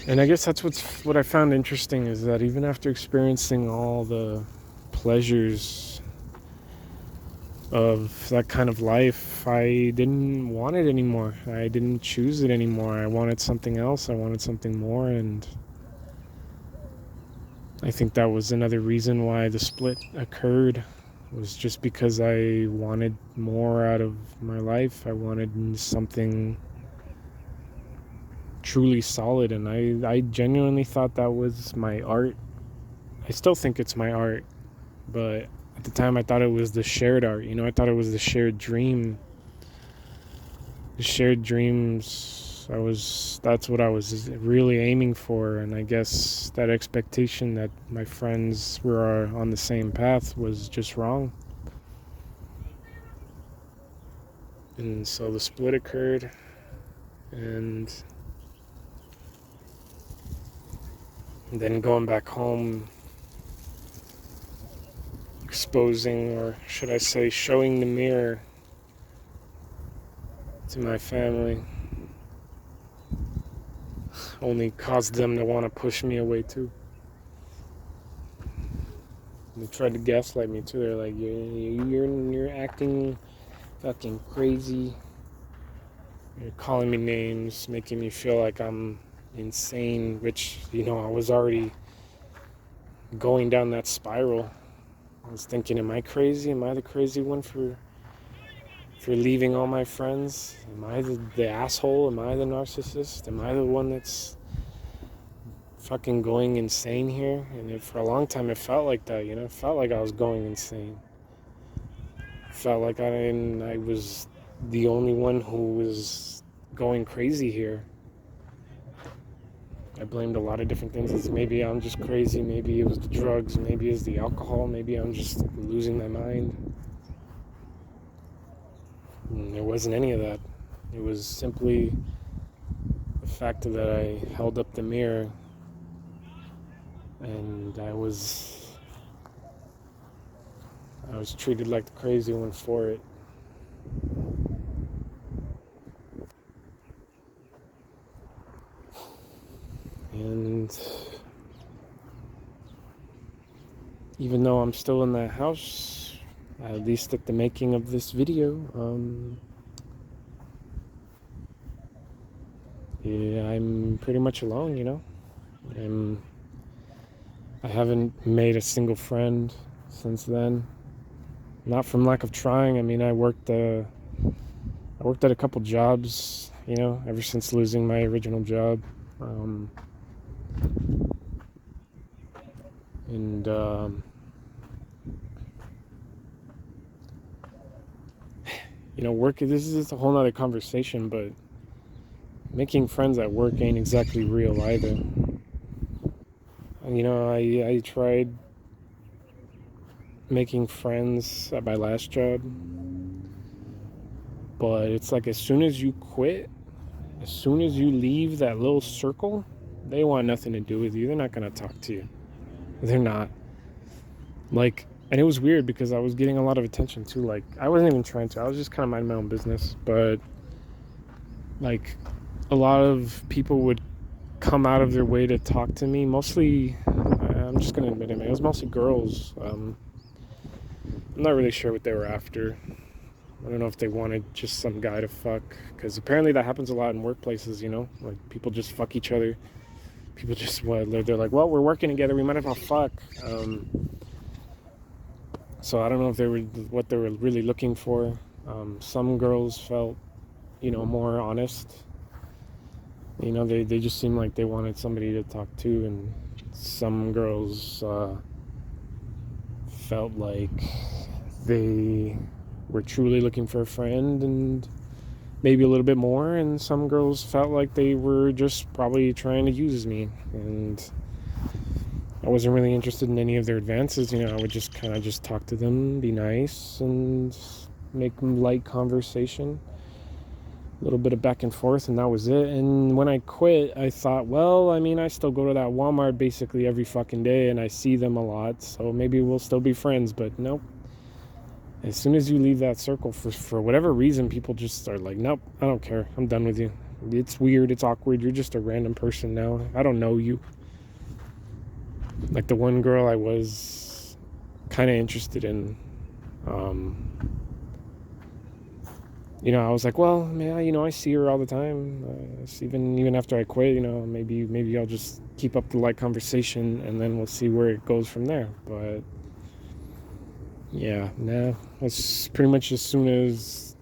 And I guess that's what I found interesting, is that even after experiencing all the pleasures of that kind of life, I didn't want it anymore. I didn't choose it anymore. I wanted something else. I wanted something more, and I think that was another reason why the split occurred, was just because I wanted more out of my life. I wanted something truly solid, and I genuinely thought that was my art. I still think it's my art, but at the time I thought it was the shared art, I thought it was the shared dream. The shared dreams, that's what I was really aiming for, and I guess that expectation that my friends were on the same path was just wrong. And so the split occurred, and then going back home exposing, or should I say showing the mirror to my family only caused them to want to push me away too. They tried to gaslight me too. They're like, you're acting fucking crazy. You're calling me names, making me feel like I'm insane, which, I was already going down that spiral. I was thinking, am I crazy? Am I the crazy one for leaving all my friends? Am I the asshole? Am I the narcissist? Am I the one that's fucking going insane here? And for a long time it felt like that, it felt like I was going insane. It felt like I was the only one who was going crazy here. I blamed a lot of different things. It's maybe I'm just crazy, maybe it was the drugs, maybe it's the alcohol, maybe I'm just losing my mind. And there wasn't any of that. It was simply the fact that I held up the mirror and I was treated like the crazy one for it. And even though I'm still in that house, at least at the making of this video, I'm pretty much alone, I haven't made a single friend since then. Not from lack of trying. I mean, I worked at a couple jobs, ever since losing my original job. Work, this is just a whole nother conversation, but making friends at work ain't exactly real either. I tried making friends at my last job, but it's like as soon as you quit, as soon as you leave that little circle, they want nothing to do with you. They're not going to talk to you. They're not. And it was weird because I was getting a lot of attention too. I wasn't even trying to. I was just kind of minding my own business. But, a lot of people would come out of their way to talk to me. Mostly, I'm just going to admit it, man. It was mostly girls. I'm not really sure what they were after. I don't know if they wanted just some guy to fuck. Because apparently that happens a lot in workplaces, people just fuck each other. People just, they're like, well, we're working together. We might as well fuck. So I don't know if what they were really looking for. Some girls felt, more honest. They just seemed like they wanted somebody to talk to, and some girls felt like they were truly looking for a friend and maybe a little bit more, and some girls felt like they were just probably trying to use me, and I wasn't really interested in any of their advances. I would just kind of just talk to them, be nice, and make light conversation. A little bit of back and forth, and that was it. And when I quit, I thought, well, I still go to that Walmart basically every fucking day, and I see them a lot, so maybe we'll still be friends. But nope. As soon as you leave that circle, for whatever reason, people just are like, nope, I don't care. I'm done with you. It's weird. It's awkward. You're just a random person now. I don't know you. Like the one girl I was kind of interested in, I was like, well, man, I see her all the time. Even after I quit, maybe I'll just keep up the light conversation, and then we'll see where it goes from there. But yeah, nah, it's pretty much as soon as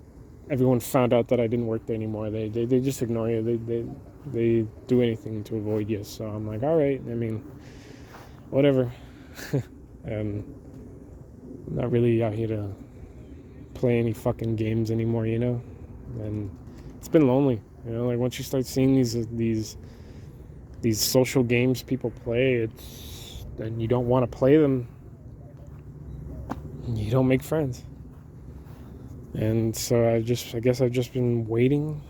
everyone found out that I didn't work there anymore, they just ignore you. They do anything to avoid you. So I'm like, all right, whatever. I'm not really out here to play any fucking games anymore, and it's been lonely, once you start seeing these social games people play, then you don't want to play them, you don't make friends. And so I guess I've just been waiting,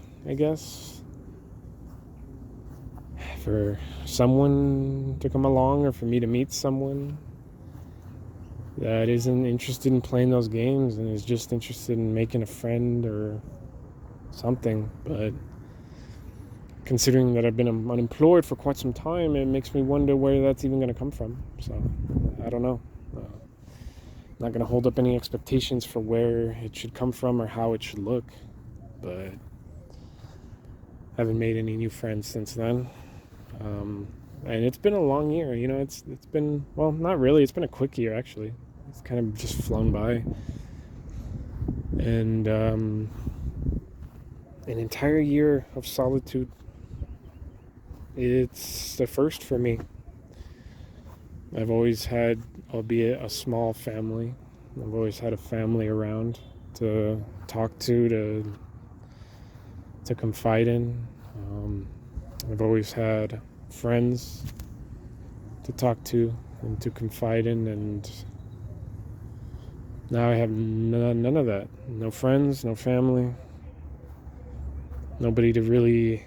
for someone to come along, or for me to meet someone. that isn't interested in playing those games and is just interested in making a friend or something. But considering that I've been unemployed for quite some time, it makes me wonder where that's even going to come from. So I don't know. Not going to hold up any expectations for where it should come from or how it should look, but haven't made any new friends since then. And it's been a long year, you know. It's been, well, not really. It's been a quick year, actually. It's kind of just flown by. And an entire year of solitude. It's the first for me. I've always had, albeit a small family, I've always had a family around to talk to confide in. I've always had friends to talk to and to confide in, and now I have none of that. No friends, no family, nobody to really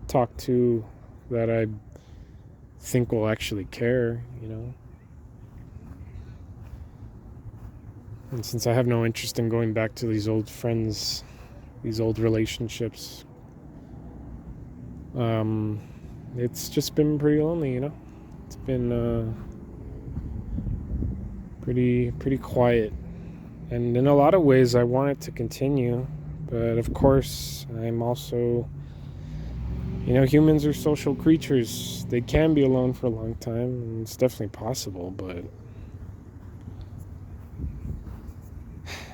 talk to that I think will actually care, you know. And since I have no interest in going back to these old friends, these old relationships, it's just been pretty lonely, you know. It's been pretty quiet, and in a lot of ways I want it to continue, but of course I'm also, you know, humans are social creatures. They can be alone for a long time, and it's definitely possible, but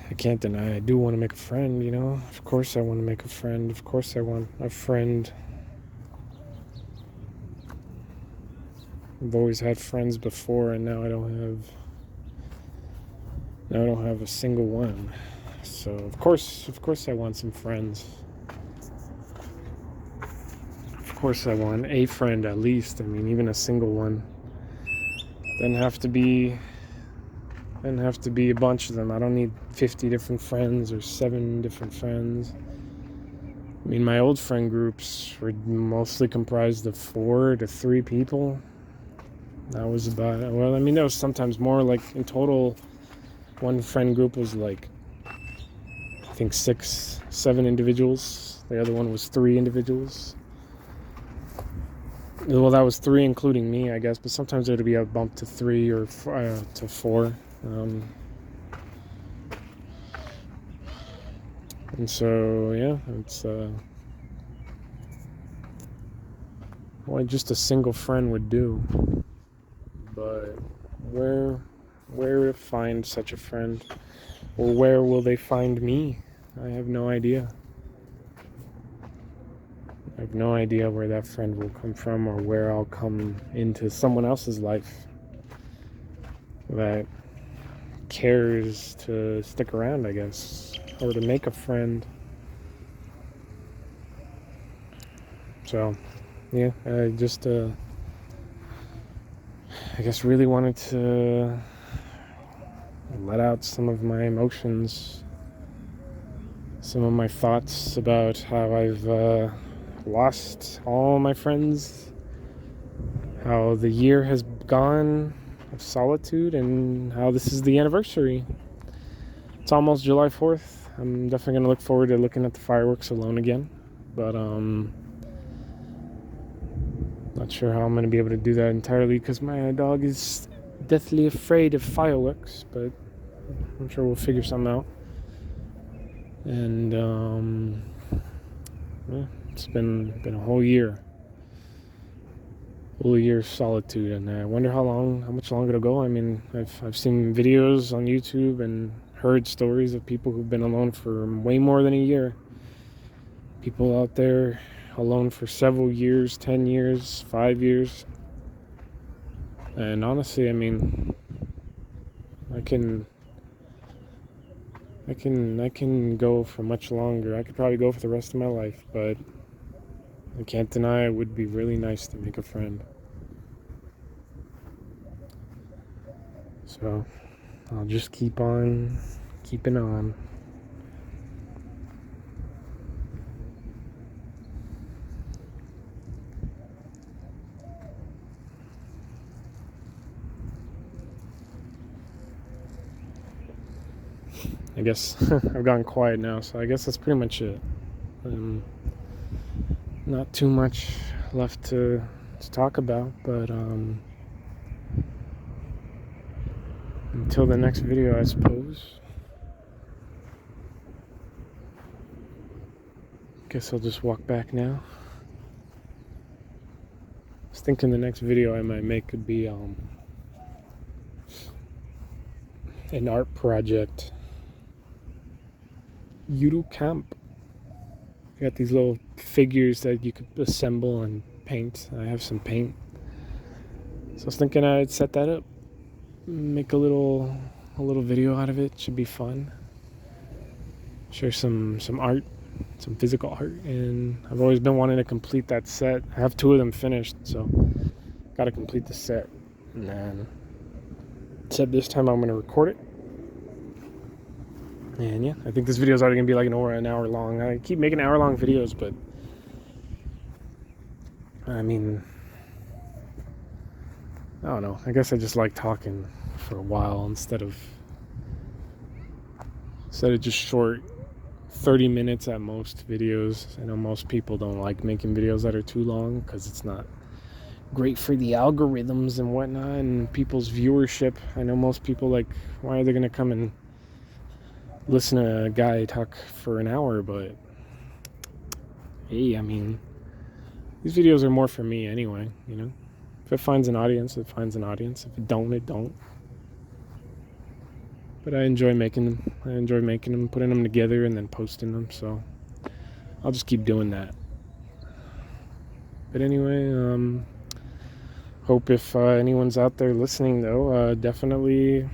I can't deny I do want to make a friend, you know. Of course I want to make a friend. Of course I want a friend. I've always had friends before, and now I don't have a single one. So of course I want some friends. Of course I want a friend at least. I mean, even a single one. Doesn't have to be a bunch of them. I don't need 50 different friends or 7 different friends. I mean, my old friend groups were mostly comprised of 4 to 3 people. That was about it. Well, I mean, there was sometimes more. Like, in total, one friend group was like, I think 6, 7 individuals. The other one was 3 individuals. Well, that was 3 including me, I guess, but sometimes it would be a bump to 3 or to 4. And so, yeah, it's well, just a single friend would do. But where to find such a friend? Or where will they find me? I have no idea. I have no idea where that friend will come from, or where I'll come into someone else's life that cares to stick around, I guess, or to make a friend. So, yeah, I just, I guess, really wanted to let out some of my emotions, some of my thoughts about how I've lost all my friends, how the year has gone of solitude, and how this is the anniversary. It's almost July 4th. I'm definitely going to look forward to looking at the fireworks alone again, but not sure how I'm going to be able to do that entirely because my dog is deathly afraid of fireworks, but I'm sure we'll figure something out. And yeah, it's been a whole year of solitude, and I wonder how much longer it'll go. I mean, I've seen videos on YouTube and heard stories of people who've been alone for way more than a year. People out there alone for several years, 10 years, 5 years. And honestly, I mean, I can go for much longer. I could probably go for the rest of my life, but I can't deny it would be really nice to make a friend. So I'll just keep on keeping on. I guess I've gone quiet now, so I guess that's pretty much it. Not too much left to talk about, but until the next video, I suppose. Guess I'll just walk back now. I was thinking the next video I might make could be an art project. Yuru Camp. You got these little figures that you could assemble and paint. I have some paint, so I was thinking I'd set that up, make a little video out of it. Should be fun. Share some art, some physical art, and I've always been wanting to complete that set. I have 2 of them finished, so got to complete the set. And then said this time I'm going to record it. And yeah, I think this video is already going to be like an hour long. I keep making hour-long videos, but I mean, I don't know. I guess I just like talking for a while instead of just short 30 minutes at most videos. I know most people don't like making videos that are too long because it's not great for the algorithms and whatnot and people's viewership. I know most people like, why are they going to come and listen to a guy talk for an hour? But hey, I mean, these videos are more for me anyway, you know. If it finds an audience, it finds an audience. If it don't, it don't. But I enjoy making them. I enjoy making them, putting them together, and then posting them. So I'll just keep doing that. But anyway, hope if anyone's out there listening, though, definitely. I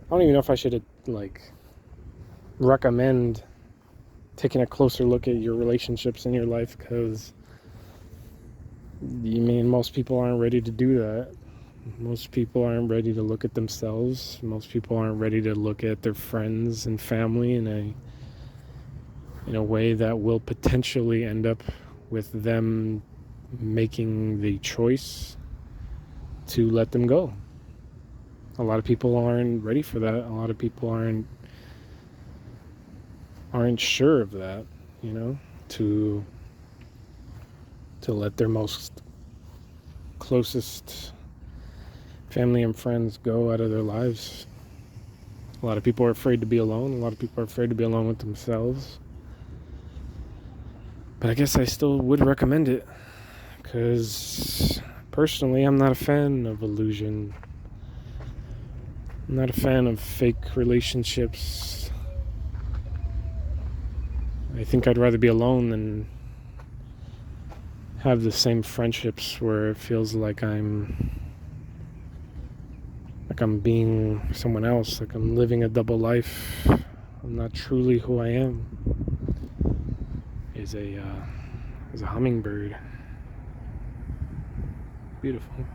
don't even know if I should like recommend taking a closer look at your relationships in your life, because most people aren't ready to do that. Most people aren't ready to look at themselves. Most people aren't ready to look at their friends and family in a way that will potentially end up with them making the choice to let them go. A lot of people aren't ready for that. A lot of people aren't sure of that, you know, to let their most closest family and friends go out of their lives. A lot of people are afraid to be alone. A lot of people are afraid to be alone with themselves. But I guess I still would recommend it, because personally, I'm not a fan of illusion. I'm not a fan of fake relationships. I think I'd rather be alone than have the same friendships where it feels like I'm being someone else, like I'm living a double life. I'm not truly who I am. Is a hummingbird. Beautiful.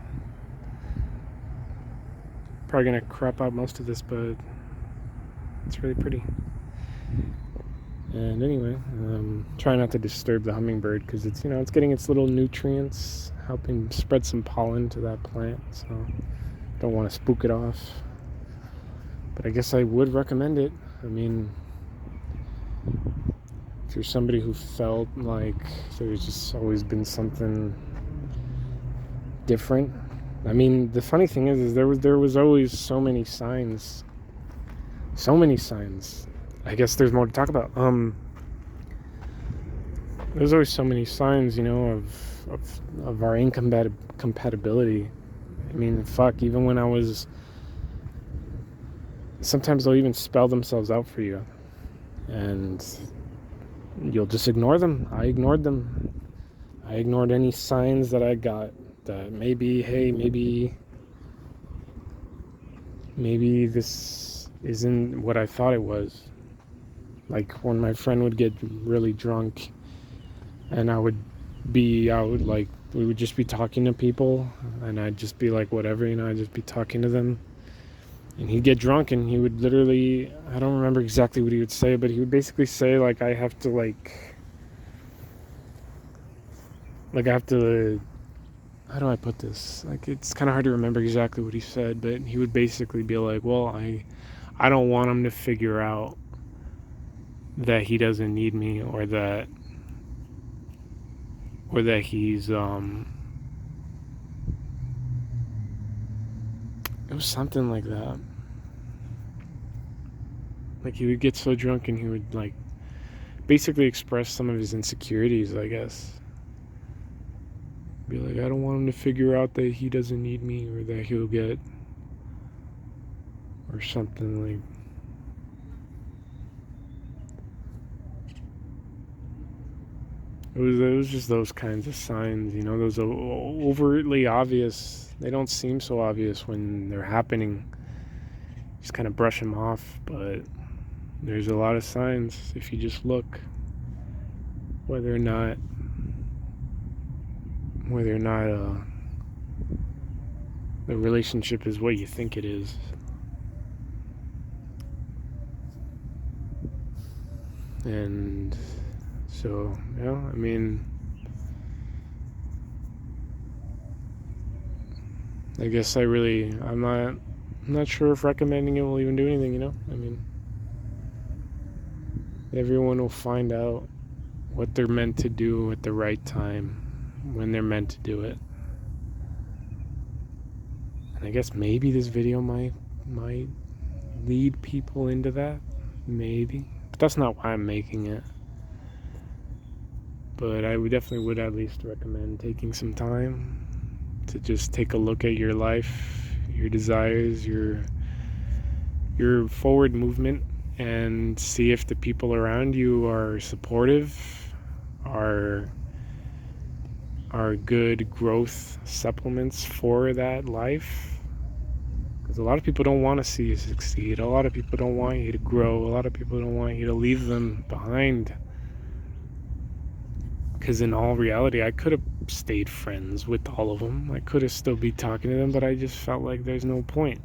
Probably gonna crop out most of this, but it's really pretty. And anyway, try not to disturb the hummingbird, because it's getting its little nutrients, helping spread some pollen to that plant. So don't want to spook it off. But I guess I would recommend it. I mean, if you're somebody who felt like there's just always been something different. I mean, the funny thing is there was always so many signs. I guess there's more to talk about. There's always so many signs, of our incompatibility. I mean, fuck, even when I was... Sometimes they'll even spell themselves out for you. And you'll just ignore them. I ignored them. I ignored any signs that I got that maybe this isn't what I thought it was. Like when my friend would get really drunk and we would just be talking to people, and I'd just be like, whatever, I'd just be talking to them. And he'd get drunk and he would literally, I don't remember exactly what he would say, but he would basically say, like, I have to, how do I put this? Like, it's kind of hard to remember exactly what he said, but he would basically be like, well, I I don't want him to figure out that he doesn't need me, or that he's it was something like that. Like, he would get so drunk and he would, like, basically express some of his insecurities, I guess. Be like, I don't want him to figure out that he doesn't need me, or that he'll get, or something like. It was just those kinds of signs, you know, those overtly obvious. They don't seem so obvious when they're happening. Just kind of brush them off, but there's a lot of signs if you just look. Whether or not the relationship is what you think it is. And so, yeah, I mean, I guess I'm not sure if recommending it will even do anything, you know? I mean, everyone will find out what they're meant to do at the right time, when they're meant to do it. And I guess maybe this video might lead people into that. Maybe. But that's not why I'm making it. But I definitely would at least recommend taking some time to just take a look at your life, your desires, your forward movement, and see if the people around you are supportive, are good growth supplements for that life. Because a lot of people don't want to see you succeed. A lot of people don't want you to grow. A lot of people don't want you to leave them behind. Because in all reality, I could have stayed friends with all of them. I could have still be talking to them, but I just felt like there's no point.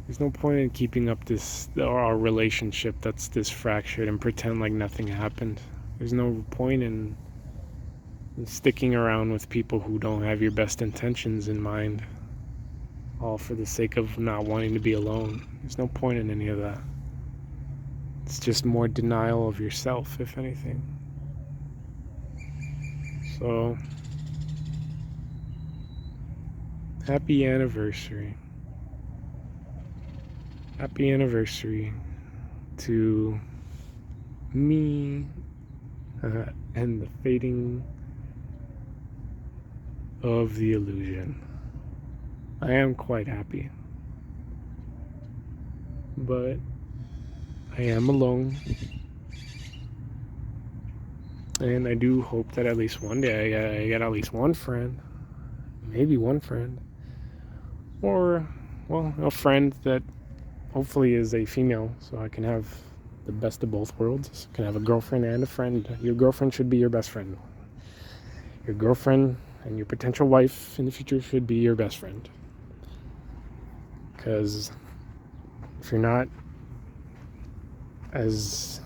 There's no point in keeping up our relationship that's this fractured and pretend like nothing happened. There's no point in sticking around with people who don't have your best intentions in mind, all for the sake of not wanting to be alone. There's no point in any of that. It's just more denial of yourself, if anything. So, happy anniversary. Happy anniversary to me and the fading of the illusion. I am quite happy. But I am alone. And I do hope that at least one day I get at least one friend. Maybe one friend. Or, well, a friend that hopefully is a female, so I can have the best of both worlds. I can have a girlfriend and a friend. Your girlfriend should be your best friend. Your girlfriend and your potential wife in the future should be your best friend. Because if you're not as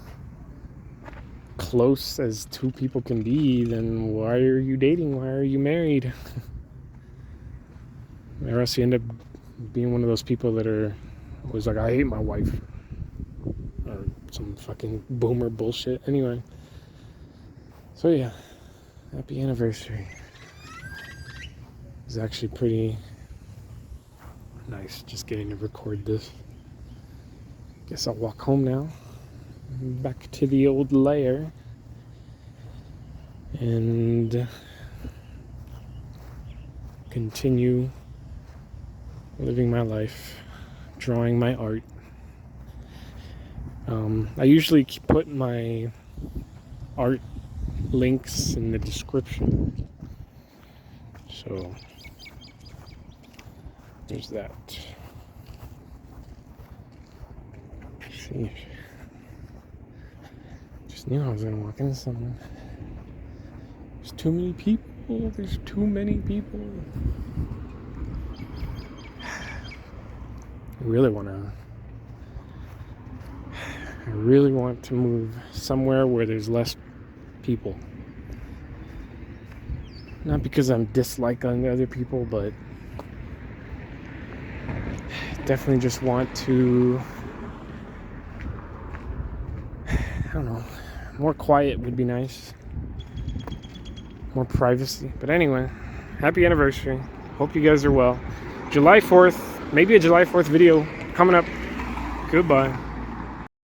close as two people can be, then why are you dating? Why are you married? Or else you end up being one of those people that are always like, I hate my wife, or some fucking boomer bullshit. Anyway, so yeah, happy anniversary. It's actually pretty nice just getting to record this. Guess I'll walk home now, back to the old lair, and continue living my life, drawing my art. I usually put my art links in the description, so there's that. Let's see, just knew I was gonna walk into someone. There's too many people. There's too many people. I really want to move somewhere where there's less people. Not because I'm disliking other people, but Definitely just want to, I don't know, more quiet would be nice. More privacy. But anyway, happy anniversary. Hope you guys are well. July 4th, maybe a July 4th video coming up. Goodbye.